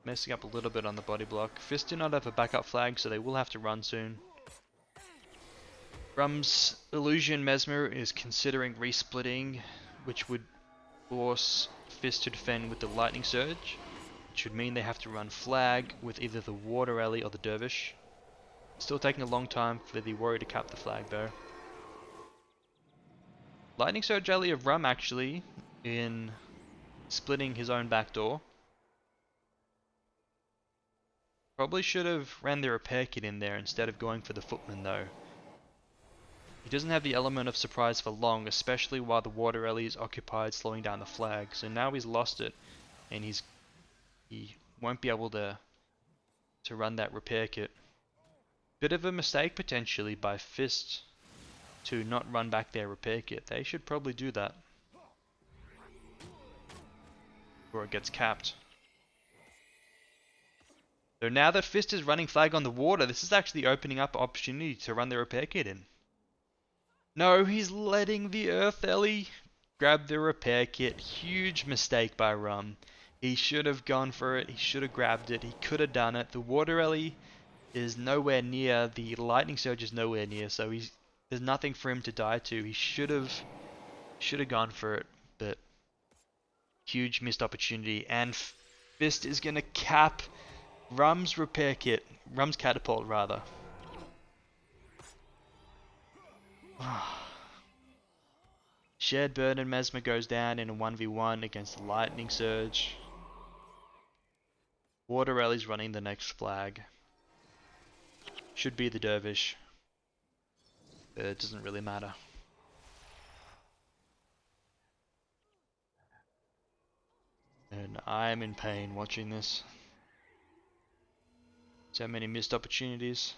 A: Messing up a little bit on the body block. Fist do not have a backup flag, so they will have to run soon. Rum's Illusion Mesmer is considering resplitting, which would force Fist to defend with the Lightning Surge. Which would mean they have to run flag with either the Water Rally or the Dervish. Still taking a long time for the warrior to cap the flag though. Lightning Surge rally of Rum actually in splitting his own backdoor. Probably should have ran the repair kit in there instead of going for the footman though. He doesn't have the element of surprise for long, especially while the water rally is occupied slowing down the flag. So now he's lost it and he won't be able to run that repair kit. Bit of a mistake potentially by Fist to not run back their repair kit. They should probably do that before it gets capped. So now that Fist is running flag on the water, this is actually opening up opportunity to run the repair kit in. No, he's letting the Earth Ellie grab the repair kit. Huge mistake by Rum. He should have gone for it. He should have grabbed it. He could have done it. The Water Ellie is nowhere near. The Lightning Surge is nowhere near. So there's nothing for him to die to. He should have gone for it. But huge missed opportunity. And Fist is going to cap Rum's repair kit. Rum's catapult rather. Shared Burden Mesmer goes down in a 1v1 against the Lightning Surge. Water Rally's running the next flag. Should be the Dervish. But it doesn't really matter. And I'm in pain watching this. So many missed opportunities.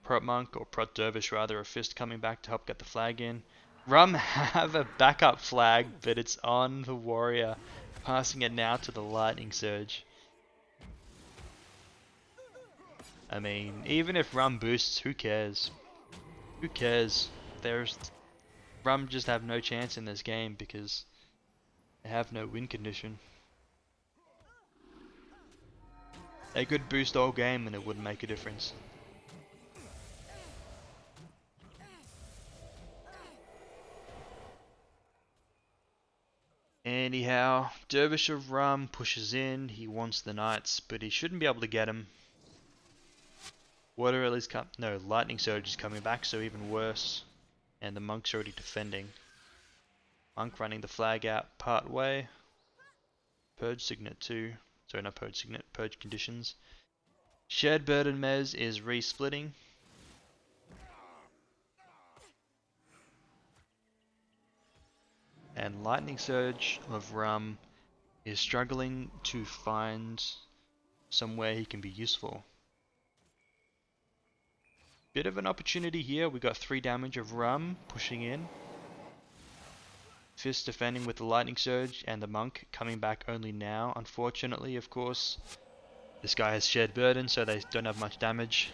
A: Prot Monk, or Prot Dervish rather, a Fist coming back to help get the flag in. Rum have a backup flag, but it's on the Warrior, passing it now to the Lightning Surge. I mean, even if Rum boosts, who cares? Who cares? Rum just have no chance in this game because they have no win condition. They could boost all game and it wouldn't make a difference. Anyhow, Dervish of Rum pushes in. He wants the Knights, but he shouldn't be able to get them. Water Rally's no, Lightning Surge is coming back, so even worse. And the Monk's already defending. Monk running the flag out part way. Purge Signet 2. Sorry, not Purge Signet, Purge Conditions. Shared Burden Mez is re-splitting. And Lightning Surge of Rum is struggling to find somewhere he can be useful. Bit of an opportunity here. We got 3 damage of Rum pushing in. Fist defending with the Lightning Surge, and the Monk coming back only now. Unfortunately, of course, this guy has Shared Burden, so they don't have much damage.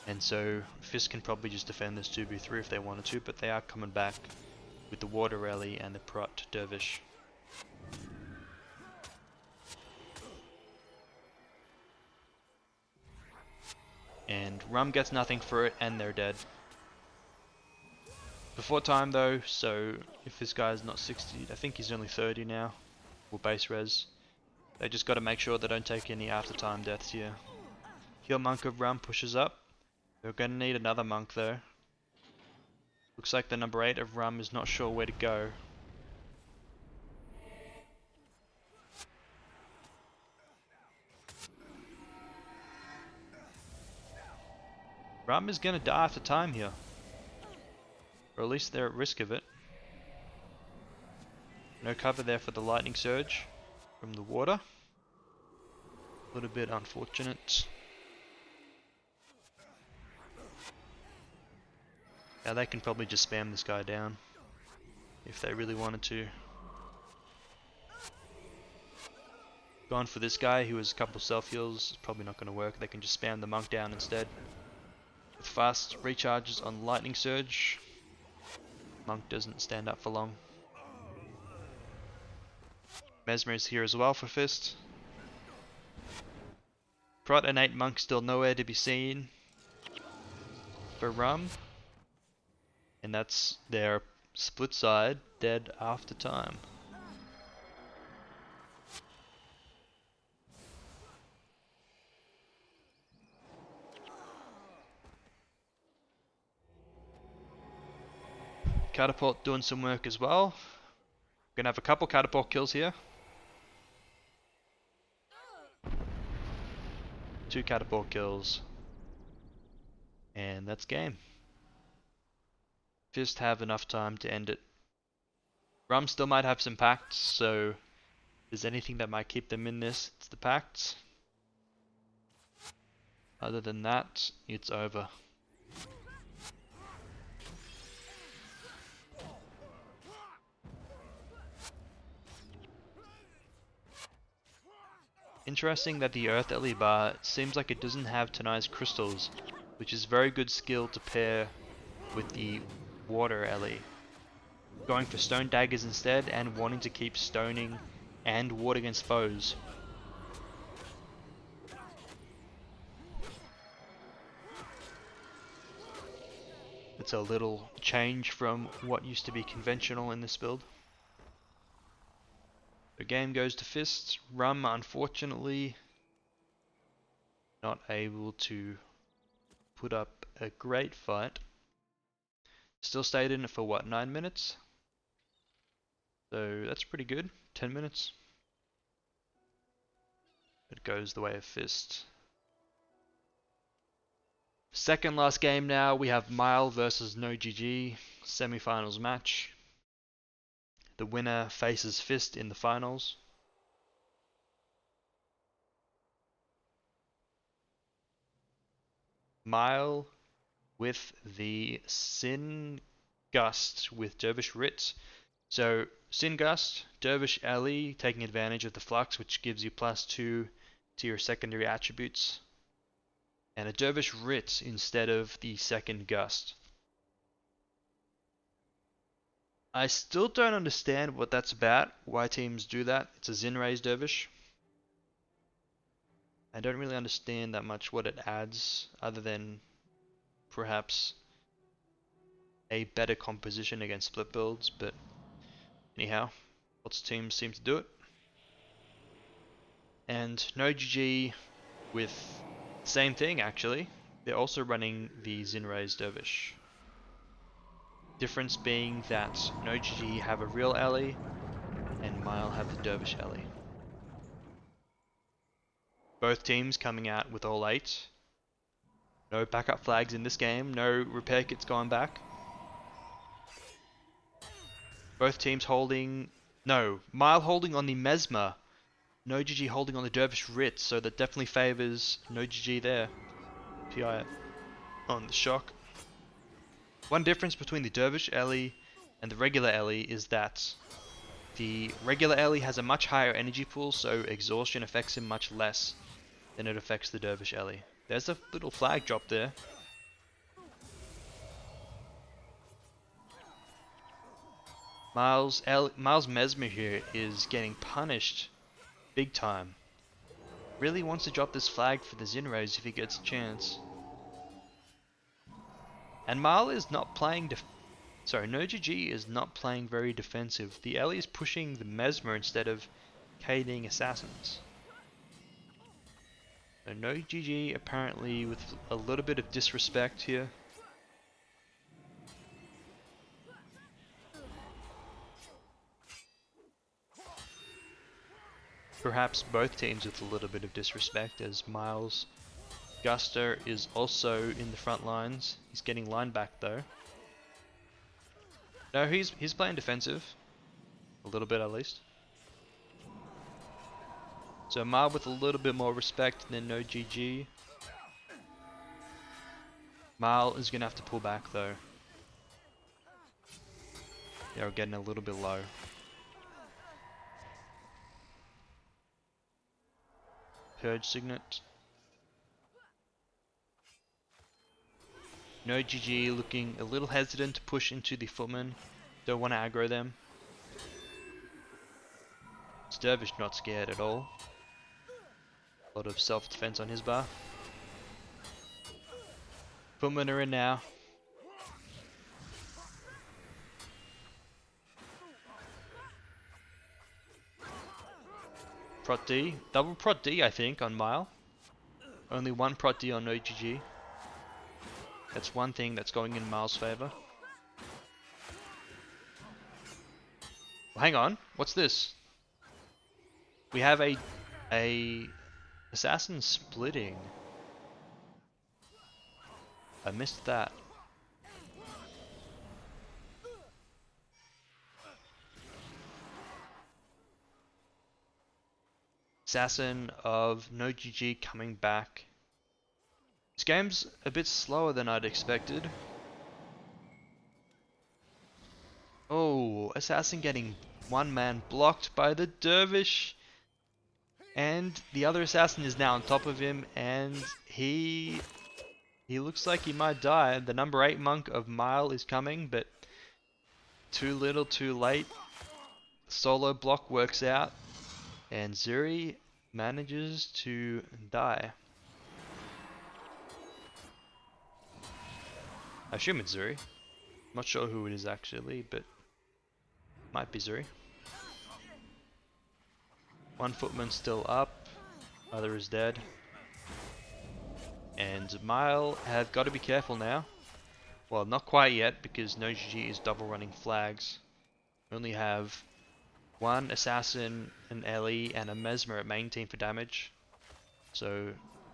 A: And so Fist can probably just defend this 2v3 if they wanted to, but they are coming back with the Water Rally and the Prot Dervish. And Rum gets nothing for it, and they're dead. Before time though, so if this guy's not 60, I think he's only 30 now, or base res. They just got to make sure they don't take any after time deaths here. Heal Monk of Rum pushes up. They're going to need another Monk though. Looks like the number 8 of Rum is not sure where to go. Rum is going to die after time here. Or at least they're at risk of it. No cover there for the Lightning Surge from the water. A little bit unfortunate. Now they can probably just spam this guy down if they really wanted to. Gone for this guy who has a couple self heals. Probably not going to work. They can just spam the Monk down instead. With fast recharges on Lightning Surge. Monk doesn't stand up for long. Mesmer is here as well for Fist. Prot and 8 Monk still nowhere to be seen for Rum. And that's their split side, dead after time. Catapult doing some work as well. Gonna have a couple catapult kills here. 2 catapult kills. And that's game. Fist have enough time to end it. Rum still might have some pacts, so if there's anything that might keep them in this, it's the pacts. Other than that, it's over. Interesting that the Earth Ellie bar seems like it doesn't have Tanai's crystals, which is very good skill to pair with the Water Ellie. Going for stone daggers instead and wanting to keep stoning and ward against foes. It's a little change from what used to be conventional in this build. The game goes to Fist. Rum, unfortunately, not able to put up a great fight. Still stayed in it for what, 9 minutes? So that's pretty good. 10 minutes. It goes the way of Fist. Second last game now, we have Mile versus No GG, semi-finals match. The winner faces Fist in the finals. Mile with the Sin Gust with Dervish Ritz. So Sin Gust, Dervish Alley taking advantage of the flux, which gives you +2 to your secondary attributes, and a Dervish Ritz instead of the second Gust. I still don't understand what that's about, why teams do that. It's a Zinraze Dervish. I don't really understand that much what it adds, other than perhaps a better composition against split builds, but anyhow, lots of teams seem to do it. And no GG with the same thing actually. They're also running the Zinraze Dervish. Difference being that no GG have a real ally and Mile have the Dervish ally. Both teams coming out with all 8. No backup flags in this game, no repair kits going back. Both teams holding... No, Mile holding on the Mesmer. No GG holding on the Dervish Ritz, so that definitely favours no GG there. PI on the shock. One difference between the Dervish Ellie and the regular Ellie is that the regular Ellie has a much higher energy pool, so exhaustion affects him much less than it affects the Dervish Ellie. There's a little flag drop there. Miles Mesmer here is getting punished big time. Really wants to drop this flag for the Zinraze if he gets a chance. And Mal is not playing no GG is not playing very defensive. The Ellie is pushing the Mesmer instead of KDing assassins. So no GG apparently with a little bit of disrespect here. Perhaps both teams with a little bit of disrespect, as Miles Guster is also in the front lines. He's getting line back though. No, he's playing defensive. A little bit at least. So Mal with a little bit more respect than no GG. Mal is going to have to pull back though. They're getting a little bit low. Purge Signet. No GG looking a little hesitant to push into the footmen. Don't want to aggro them. Dervish not scared at all. A lot of self-defense on his bar. Footmen are in now. Prot D. Double Prot D I think on Mile. Only one Prot D on no GG. That's one thing that's going in Miles' favour. Well, hang on. What's this? We have a assassin splitting. I missed that. Assassin of no GG coming back. This game's a bit slower than I'd expected. Oh, Assassin getting one man blocked by the Dervish. And the other Assassin is now on top of him, and he looks like he might die. The number 8 monk of Mile is coming, but too little too late. Solo block works out, and Zuri manages to die. I assume it's Zuri. Not sure who it is actually, but might be Zuri. One footman still up, other is dead. And Mile have got to be careful now. Well, not quite yet, because no GG is double running flags. We only have one assassin, an Ellie, and a Mesmer at main team for damage. So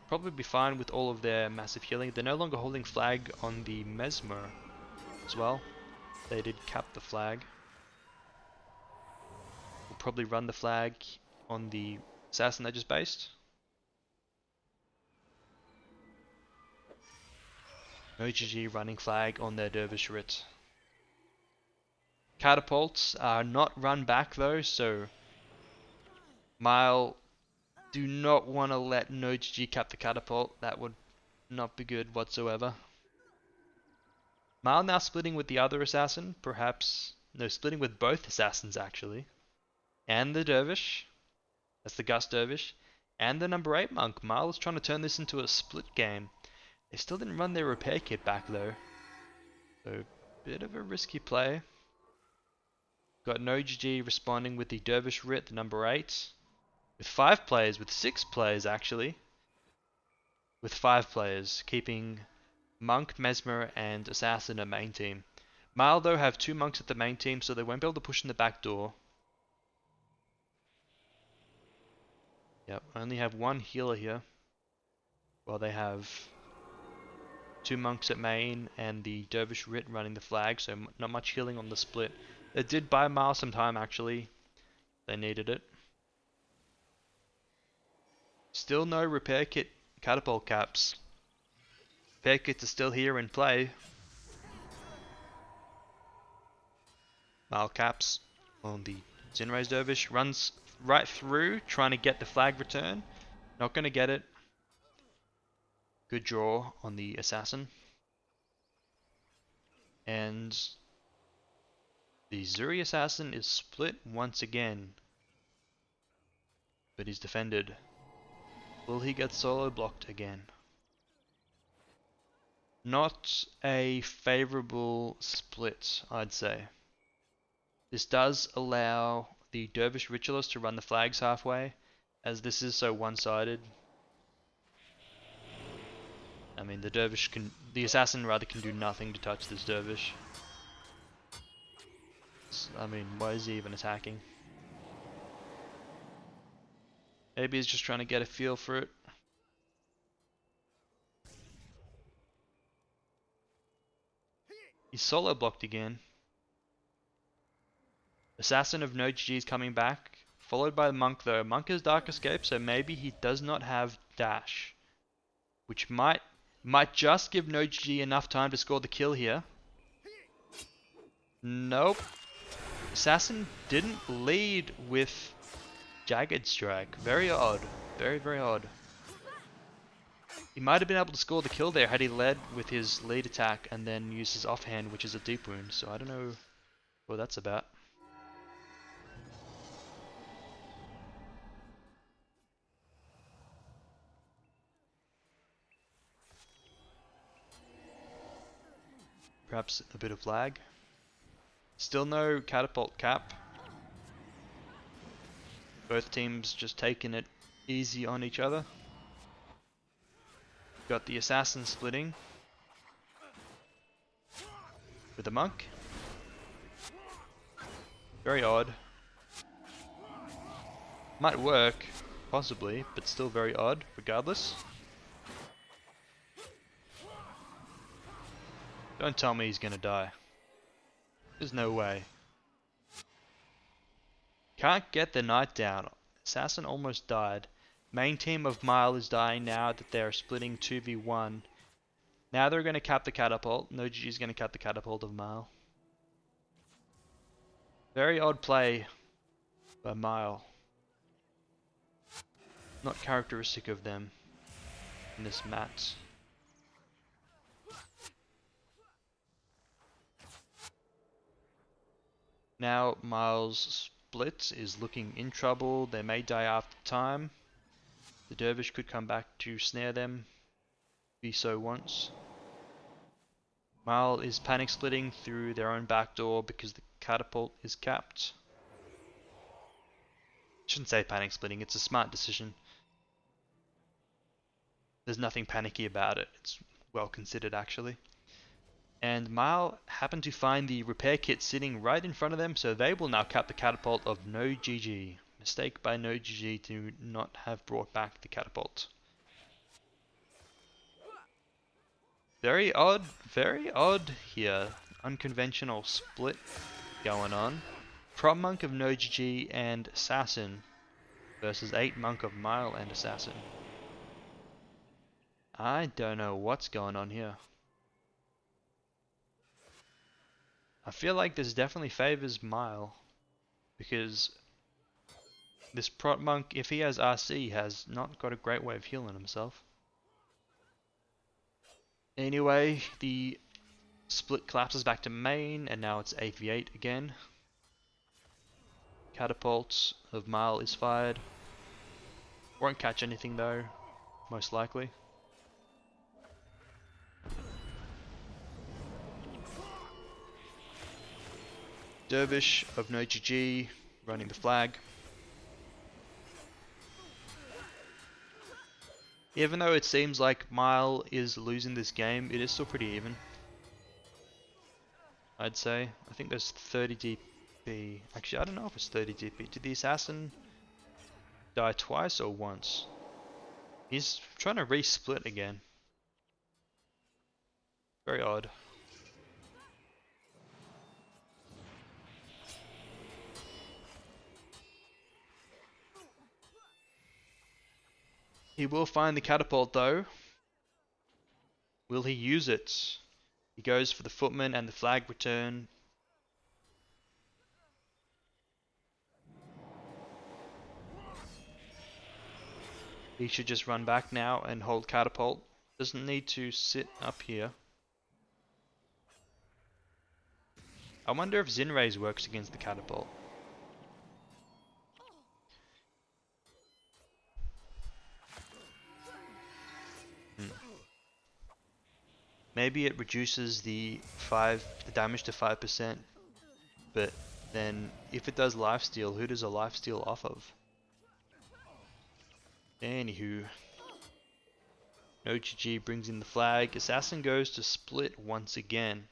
A: probably be fine with all of their massive healing. They're no longer holding flag on the Mesmer as well. They did cap the flag. We'll probably run the flag on the assassin that just based. No GG running flag on their Dervish Rit. Catapults are not run back though, so Mile do not want to let no GG cap the catapult. That would not be good whatsoever. Mile now splitting with the other assassin, perhaps. No, splitting with both assassins actually. And the Dervish. That's the Gus Dervish. And the number 8 monk. Mile is trying to turn this into a split game. They still didn't run their repair kit back though. So, bit of a risky play. Got no GG responding with the Dervish Rit, the number 8. With 5 players, with 6 players actually. With 5 players, keeping Monk, Mesmer, and Assassin a main team. Mile though have 2 monks at the main team, so they won't be able to push in the back door. Yep, only have 1 healer here. While they have 2 monks at main and the Dervish Rit running the flag, so not much healing on the split. It did buy Mile some time actually. They needed it. Still no repair kit catapult caps. Repair kits are still here in play. Mile caps on the Zinra's Dervish. Runs right through, trying to get the flag return. Not going to get it. Good draw on the Assassin. And the Zuri Assassin is split once again. But he's defended. Will he get solo blocked again? Not a favorable split, I'd say. This does allow the Dervish Ritualist to run the flags halfway, as this is so one-sided. I mean, the Assassin rather can do nothing to touch this Dervish. I mean, why is he even attacking? Maybe he's just trying to get a feel for it. He's solo blocked again. Assassin of no GG is coming back, followed by the Monk though. Monk has Dark Escape, so maybe he does not have dash, which might just give no GG enough time to score the kill here. Nope. Assassin didn't lead with Jagged Strike. Very odd. Very, very odd. He might have been able to score the kill there had he led with his lead attack and then used his offhand, which is a deep wound. So I don't know what that's about. Perhaps a bit of lag. Still no catapult cap. Both teams just taking it easy on each other. Got the Assassin splitting with the Monk. Very odd. Might work, possibly, but still very odd, regardless. Don't tell me he's gonna die. There's no way. Can't get the knight down. Assassin almost died. Main team of Mile is dying now that they're splitting 2v1. Now they're going to cap the catapult. No GG is going to cap the catapult of Mile. Very odd play by Mile. Not characteristic of them in this match. Now Mile's split is looking in trouble. They may die after time. The Dervish could come back to snare them, if he so wants. Mile is panic splitting through their own back door because the catapult is capped. Shouldn't say panic splitting, it's a smart decision. There's nothing panicky about it, it's well considered actually. And Mile happened to find the repair kit sitting right in front of them, so they will now cap the catapult of no GG. Mistake by no GG to not have brought back the catapult. Very odd here. Unconventional split going on. Prop Monk of no GG and Assassin versus 8 Monk of Mile and Assassin. I don't know what's going on here. feel like this definitely favors Mile, because this Prot Monk, if he has RC, has not got a great way of healing himself. Anyway, the split collapses back to main, and now it's 8v8 again. Catapult of Mile is fired. Won't catch anything though, most likely. Dervish of no GG running the flag. Even though it seems like Mile is losing this game, it is still pretty even. I'd say. I think there's 30 DP. Actually, I don't know if it's 30 DP. Did the assassin die twice or once? He's trying to re-split again. Very odd. He will find the catapult though. Will he use it? He goes for the footman and the flag return. He should just run back now and hold catapult. Doesn't need to sit up here. I wonder if Zinraze works against the catapult. Maybe it reduces the damage to 5%, but then if it does lifesteal, who does a lifesteal off of? Anywho, no GG brings in the flag. Assassin goes to split once again.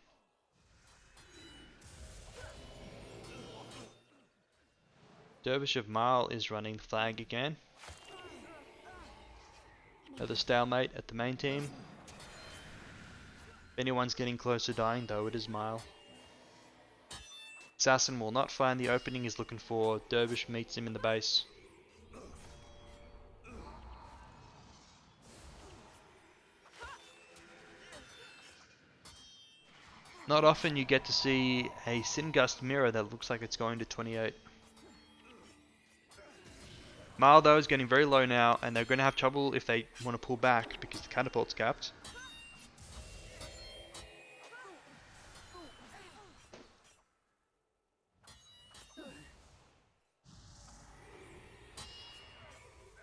A: Dervish of Mile is running the flag again. Another stalemate at the main team. If anyone's getting close to dying though, it is Mile. Assassin will not find the opening he's looking for. Dervish meets him in the base. Not often you get to see a Singust mirror that looks like it's going to 28. Mile though is getting very low now, and they're going to have trouble if they want to pull back because the catapult's capped.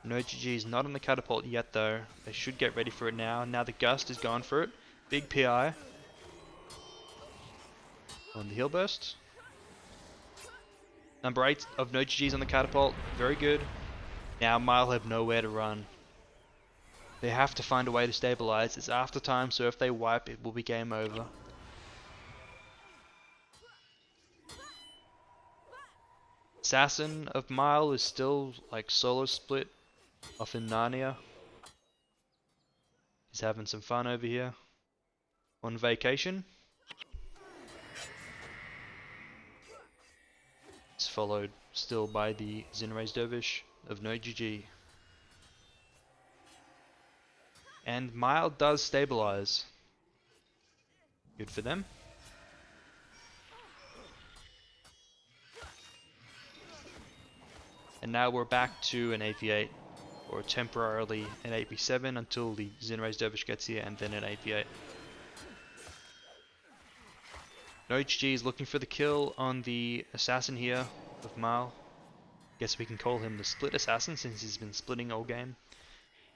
A: No GG is not on the catapult yet though. They should get ready for it now. Now the Gust is gone for it. Big PI. On the heal burst. Number 8 of no GG's on the catapult. Very good. Now Mile have nowhere to run. They have to find a way to stabilize. It's after time, so if they wipe, it will be game over. Assassin of Mile is still like solo split off in Narnia. He's having some fun over here. On vacation. It's followed still by the Zinraze Dervish of no GG. And Mile does stabilize. Good for them. And now we're back to an 8v8, or temporarily an 8v7 until the Zinraze Dervish gets here, and then an 8v8. No GG is looking for the kill on the assassin here of Mile. Guess we can call him the split assassin since he's been splitting all game.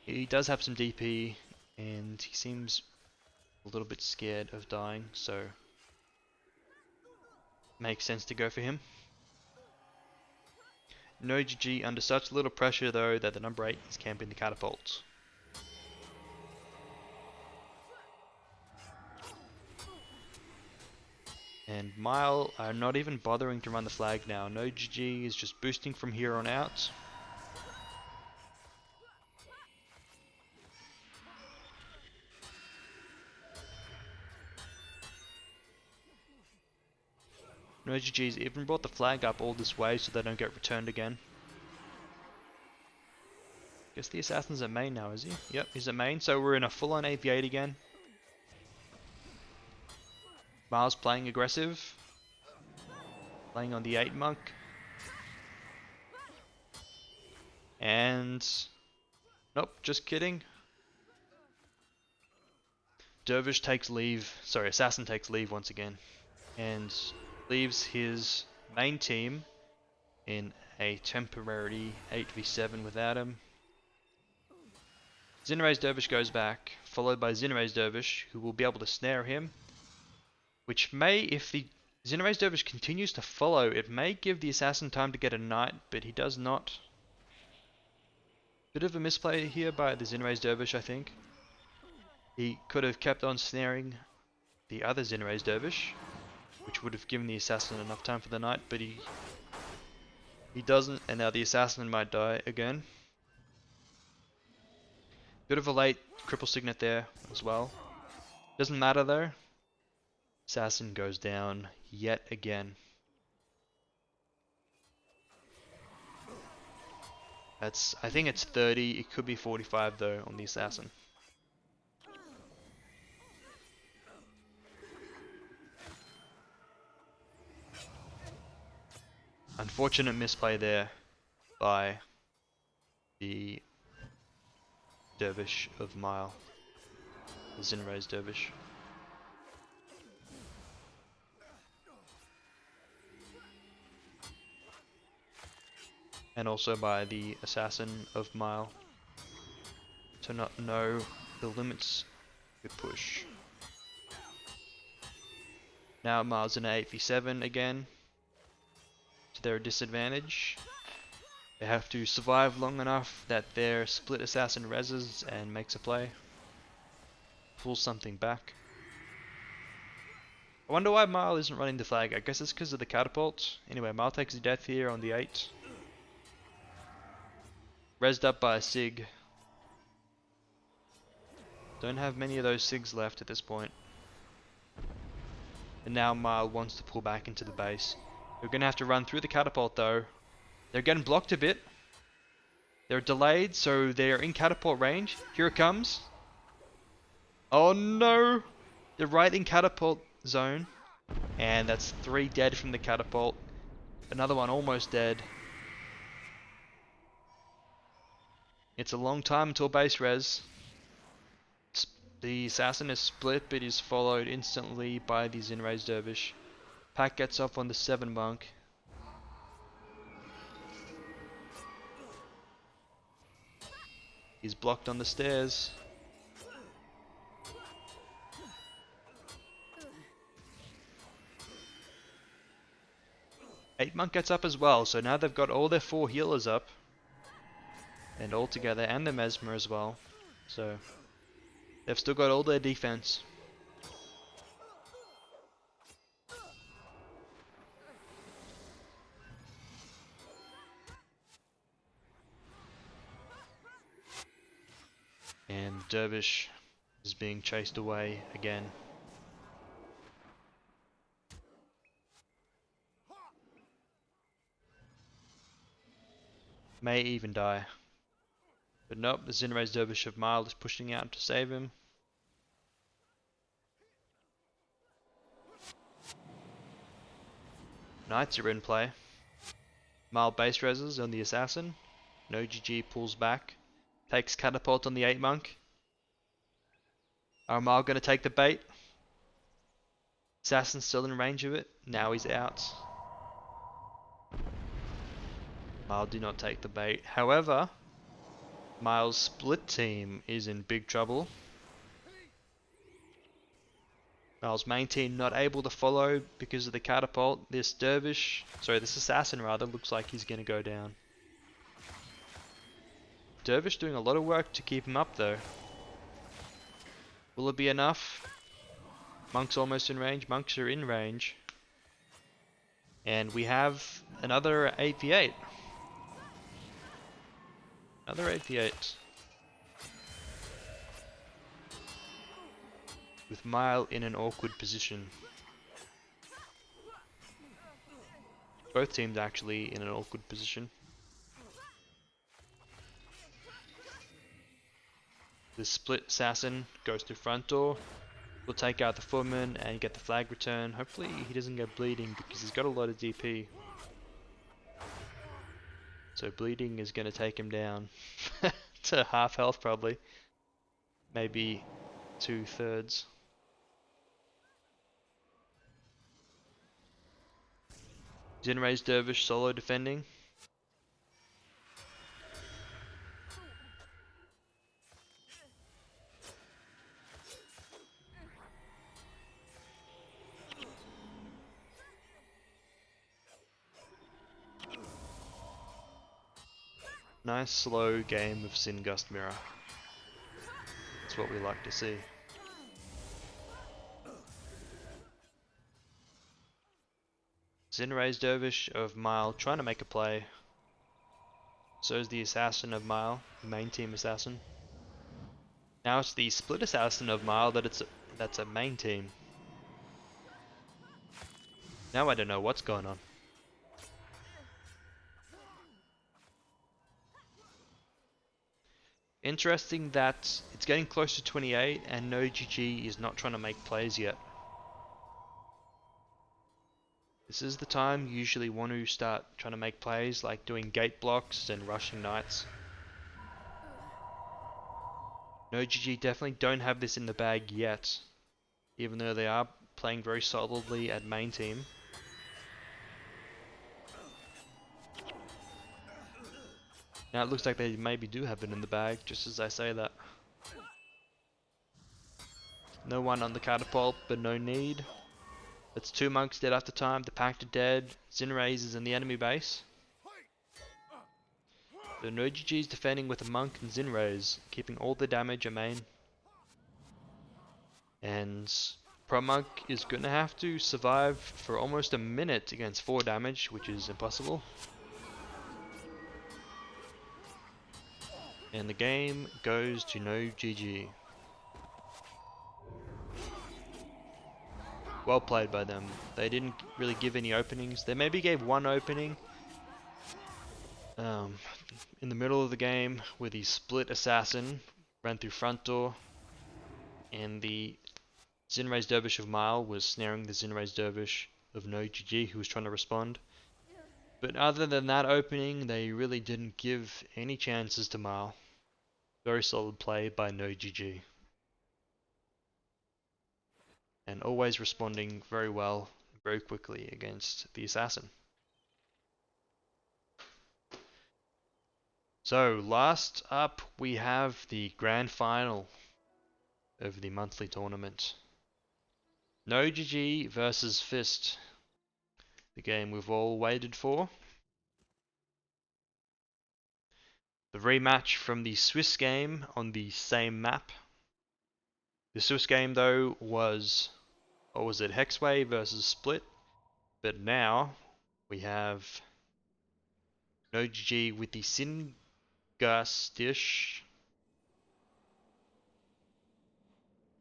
A: He does have some DP and he seems a little bit scared of dying, so makes sense to go for him. No GG under such little pressure though that the number 8 is camping the catapult. And Mile are not even bothering to run the flag now. No GG is just boosting from here on out. No GG's even brought the flag up all this way so they don't get returned again. Guess the assassin's at main now, is he? Yep, he's at main, so we're in a full-on 8v8 again. Miles playing aggressive. Playing on the 8 monk. And... nope, just kidding. Dervish takes leave, sorry, Assassin takes leave once again. And leaves his main team in a temporary 8v7 without him. Zinra's Dervish goes back, followed by Zinra's Dervish, who will be able to snare him. Which may, if the Zinra's Dervish continues to follow, it may give the Assassin time to get a Knight, but he does not. Bit of a misplay here by the Zinra's Dervish, I think. He could have kept on snaring the other Zinra's Dervish, which would have given the Assassin enough time for the Knight, but he doesn't, and now the Assassin might die again. Bit of a late cripple signet there as well. Doesn't matter though. Assassin goes down yet again. I think it's 30, it could be 45 though on the Assassin. Unfortunate misplay there by the Dervish of Mile, the Zinra's Dervish. And also by the Assassin of Mile to not know the limits could push. Now Mile's in an 8v7 again, to their disadvantage. They have to survive long enough that their split Assassin reses and makes a play. Pulls something back. I wonder why Mile isn't running the flag. I guess it's because of the catapult. Anyway, Mile takes a death here on the 8. Resed up by a Sig. Don't have many of those Sigs left at this point. And now Mile wants to pull back into the base. They're going to have to run through the catapult though. They're getting blocked a bit. They're delayed, so they're in catapult range. Here it comes. Oh no! They're right in catapult zone. And that's 3 dead from the catapult. Another one almost dead. It's a long time until base res. The Assassin is split, but is followed instantly by the Zinra's Dervish. Pack gets off on the 7 monk. He's blocked on the stairs. Eight monk gets up as well, so now they've got all their 4 healers up. And all together, and the Mesmer as well. So they've still got all their defense. And Dervish is being chased away again. May even die. But nope, the Zinra's Dervish of Mile is pushing out to save him. Knights are in play. Mile base reses on the Assassin. No GG pulls back. Takes catapult on the 8 monk. Are Mile going to take the bait? Assassin's still in range of it. Now he's out. Mile do not take the bait. However, Mile's split team is in big trouble. Mile's main team not able to follow because of the catapult. This Assassin rather, looks like he's going to go down. Dervish doing a lot of work to keep him up though. Will it be enough? Monk's almost in range. Monks are in range. And we have another 8v8. Another 8v8. With Mile in an awkward position. Both teams actually in an awkward position. The split Assassin goes to front door. We'll take out the footman and get the flag return. Hopefully he doesn't get bleeding because he's got a lot of DP. So bleeding is going to take him down to half health probably. Maybe 2/3. Zinray's Dervish solo defending. Nice slow game of Sin Gust Mirror. That's what we like to see. Zinray's Dervish of Mile trying to make a play. So is the Assassin of Mile, main team assassin. Now it's the split assassin of Mile that's a main team. Now I don't know what's going on. Interesting that it's getting close to 28 and no GG is not trying to make plays yet. This is the time you usually want to start trying to make plays, like doing gate blocks and rushing knights. No GG definitely don't have this in the bag yet, even though they are playing very solidly at main team. Now it looks like they maybe do have it in the bag, just as I say that. No one on the catapult, but no need. That's 2 monks dead after time, the pact are dead, Zinrays is in the enemy base. The no GG is defending with a monk and Zinrays, keeping all the damage at main. And Pro Monk is going to have to survive for almost a minute against 4 damage, which is impossible. And the game goes to no GG. Well played by them. They didn't really give any openings. They maybe gave one opening in the middle of the game where the split assassin ran through front door and the Zinray's Dervish of Mile was snaring the Zinray's Dervish of no GG who was trying to respond. But other than that opening, they really didn't give any chances to Mile. Very solid play by no GG. And always responding very well, very quickly against the assassin. So last up we have the grand final of the monthly tournament. No GG versus Fist. The game we've all waited for. The rematch from the Swiss game on the same map. The Swiss game though was, what was it, Hexway versus Split. But now we have no GG with the Singastish.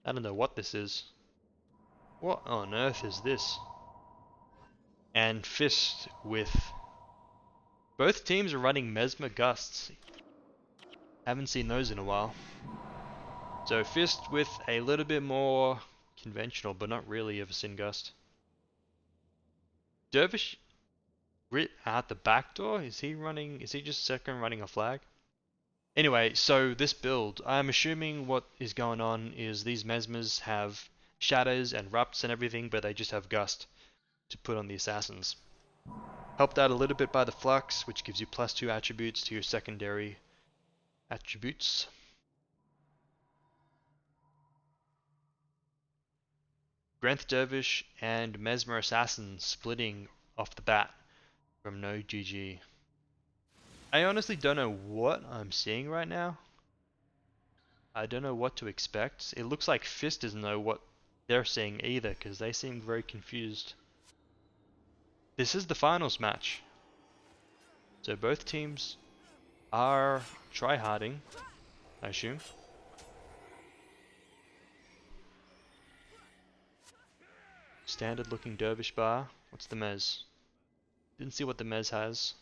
A: I don't know what this is. What on earth is this? And Fist with... Both teams are running Mesmer Gusts. Haven't seen those in a while. So Fist with a little bit more conventional, but not really, of a Sin Gust. Dervish at the back door? Is he just second running a flag? Anyway, so this build, I'm assuming what is going on is these Mesmers have shatters and rupts and everything, but they just have Gust to put on the assassins. Helped out a little bit by the Flux, which gives you +2 attributes to your secondary attributes. Grenth Dervish and Mesmer Assassin splitting off the bat from no GG. I honestly don't know what I'm seeing right now. I don't know what to expect. It looks like Fist doesn't know what they're seeing either, because they seem very confused. This is the finals match. So both teams are tryharding, I assume. Standard looking Dervish bar. What's the Mez? Didn't see what the Mez has.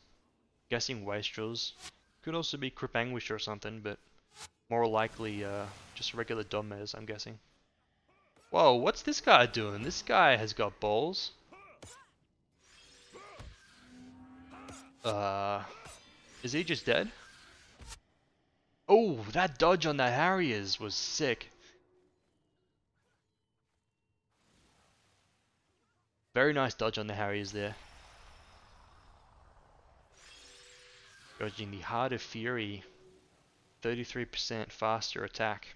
A: Guessing Wastrels. Could also be Crip or something, but more likely just regular Dom Mez, I'm guessing. Whoa, what's this guy doing? This guy has got balls. Is he just dead? Oh, that dodge on the Harriers was sick. Very nice dodge on the Harriers there. Dodging the Heart of Fury. 33% faster attack.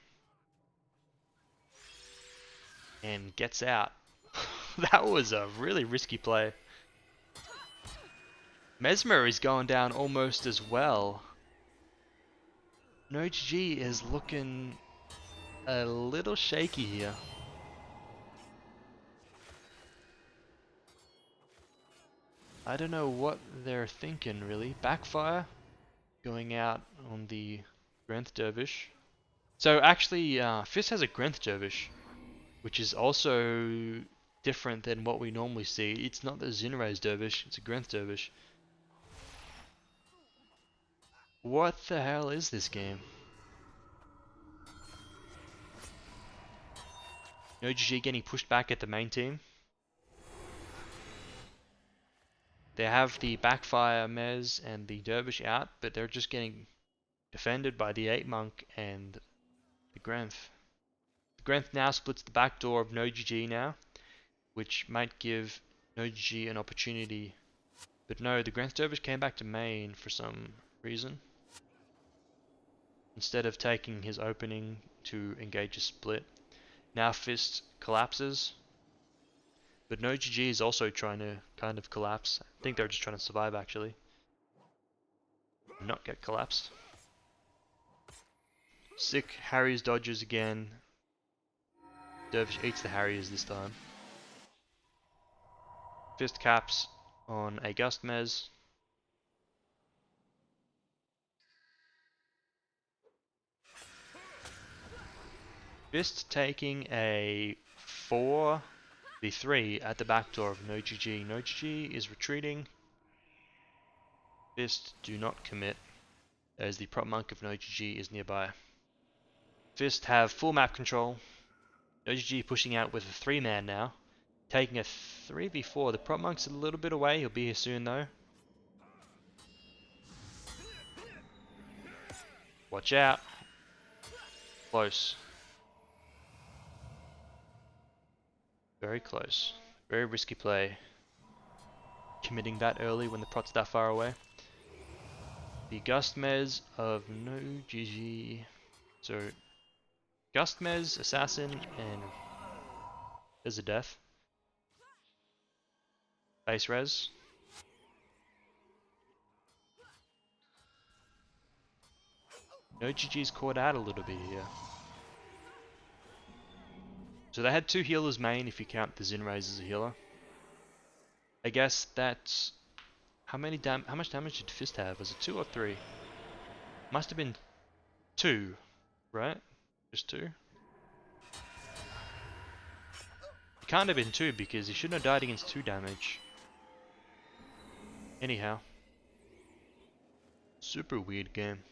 A: And gets out. That was a really risky play. Mesmer is going down almost as well. No GG is looking a little shaky here. I don't know what they're thinking really. Backfire going out on the Grenth Dervish. So actually Fist has a Grenth Dervish, which is also different than what we normally see. It's not the Zinray's Dervish, it's a Grenth Dervish. What the hell is this game? No GG getting pushed back at the main team. They have the Backfire Mez and the Dervish out, but they're just getting defended by the 8 Monk and the Grenth. The Grenth now splits the back door of No GG now, which might give No GG an opportunity. But no, the Grenth Dervish came back to main for some reason. Instead of taking his opening to engage a split. Now Fist collapses. But No GG is also trying to kind of collapse. I think they're just trying to survive actually. Not get collapsed. Sick Harry's dodges again. Dervish eats the Harriers this time. Fist caps on a Gust Mez. Fist taking a 4v3 at the back door of No GG. No GG is retreating. Fist do not commit as the prop monk of No GG is nearby. Fist have full map control. No GG pushing out with a 3-man now. Taking a 3v4. The prop monk's a little bit away. He'll be here soon though. Watch out. Close. Very close. Very risky play. Committing that early when the prot's that far away. The Gust Mez of No GG. So, Gust Mez, Assassin, and there's a death. Base res. No GG's caught out a little bit here. So they had 2 healers main if you count the Zinrays as a healer. I guess that's... How much damage did Fist have? Was it 2 or 3? Must have been 2, right? Just 2? It can't have been 2 because he shouldn't have died against 2 damage. Anyhow. Super weird game.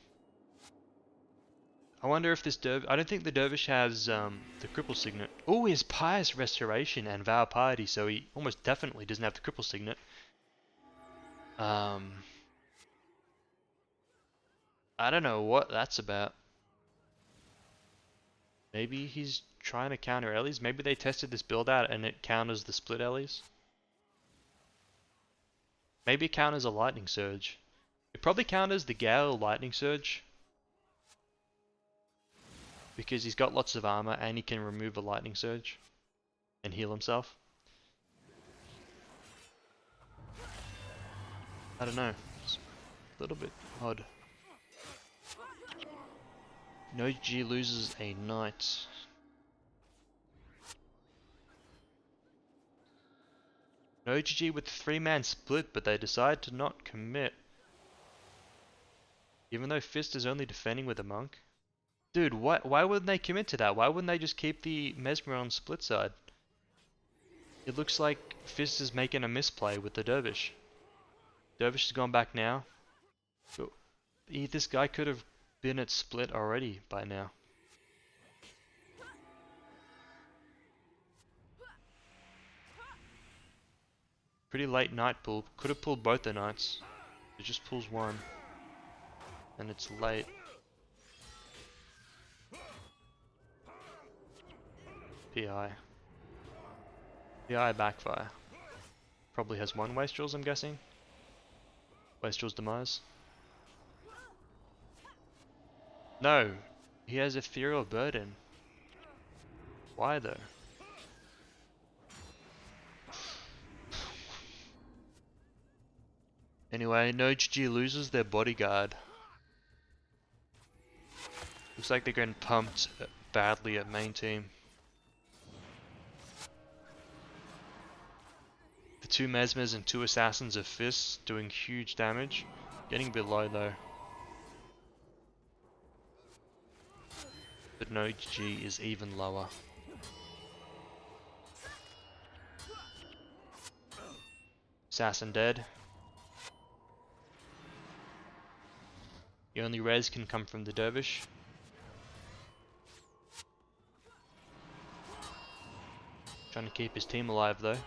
A: I wonder if this I don't think the Dervish has the Cripple Signet. Oh, he has Pious Restoration and Vow Piety, so he almost definitely doesn't have the Cripple Signet. I don't know what that's about. Maybe he's trying to counter Ellies. Maybe they tested this build out and it counters the split Ellies. Maybe it counters a Lightning Surge. It probably counters the Gale Lightning Surge. Because he's got lots of armor and he can remove a Lightning Surge and heal himself. I don't know. It's a little bit odd. No G loses a knight. No GG with the 3-man split, but they decide to not commit. Even though Fist is only defending with a monk. Dude, why wouldn't they commit to that? Why wouldn't they just keep the Mesmer on split side? It looks like Fist is making a misplay with the Dervish. Dervish has gone back now. This guy could have been at split already by now. Pretty late night pull. Could have pulled both the knights. It just pulls one. And it's late. PI. PI backfire. Probably has one wastrels, I'm guessing. Wastrels demise. No! He has ethereal burden. Why though? Anyway, no GG loses their bodyguard. Looks like they're getting pumped badly at main team. The two Mesmers and two Assassins of Fists doing huge damage. Getting a bit low though. But no GG is even lower. Assassin dead. The only res can come from the Dervish. Trying to keep his team alive though.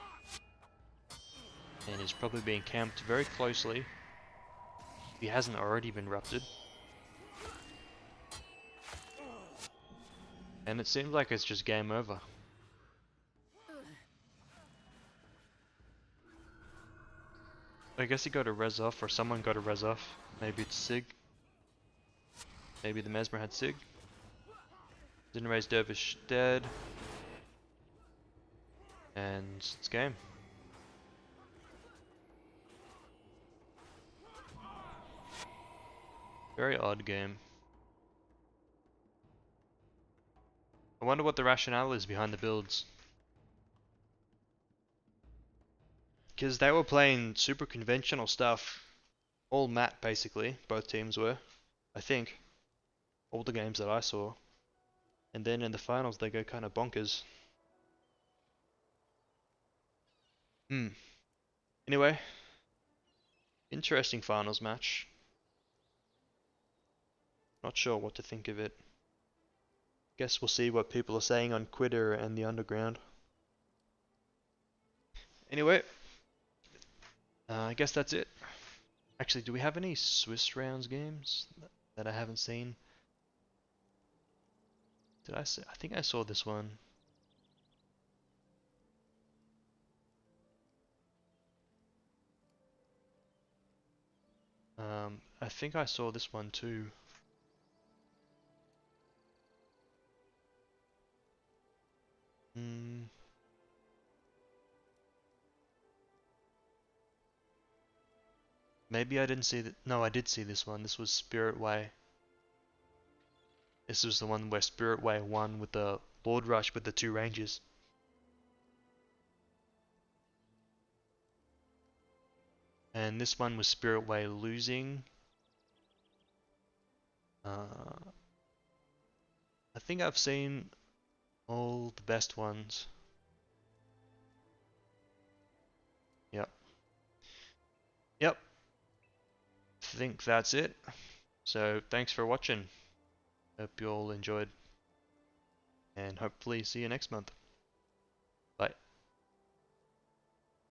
A: And he's probably being camped very closely. If he hasn't already been ruptured. And it seems like it's just game over. I guess he got a res off, or someone got a res off. Maybe it's Sig. Maybe the Mesmer had Sig. Didn't raise Dervish dead. And it's game. Very odd game. I wonder what the rationale is behind the builds. Because they were playing super conventional stuff. All mat basically, both teams were. I think. All the games that I saw. And then in the finals they go kind of bonkers. Anyway. Interesting finals match. Not sure what to think of it. Guess we'll see what people are saying on Twitter and the Underground. Anyway. I guess that's it. Actually, do we have any Swiss rounds games that I haven't seen? Did I see? I think I saw this one. I think I saw this one too. Maybe I didn't see that. No, I did see this one. This was Spirit Way. This was the one where Spirit Way won with the Lord Rush with the two ranges. And this one was Spirit Way losing. I think I've seen all the best ones. Yep. Yep. Think that's it. So thanks for watching. Hope you all enjoyed. And hopefully see you next month.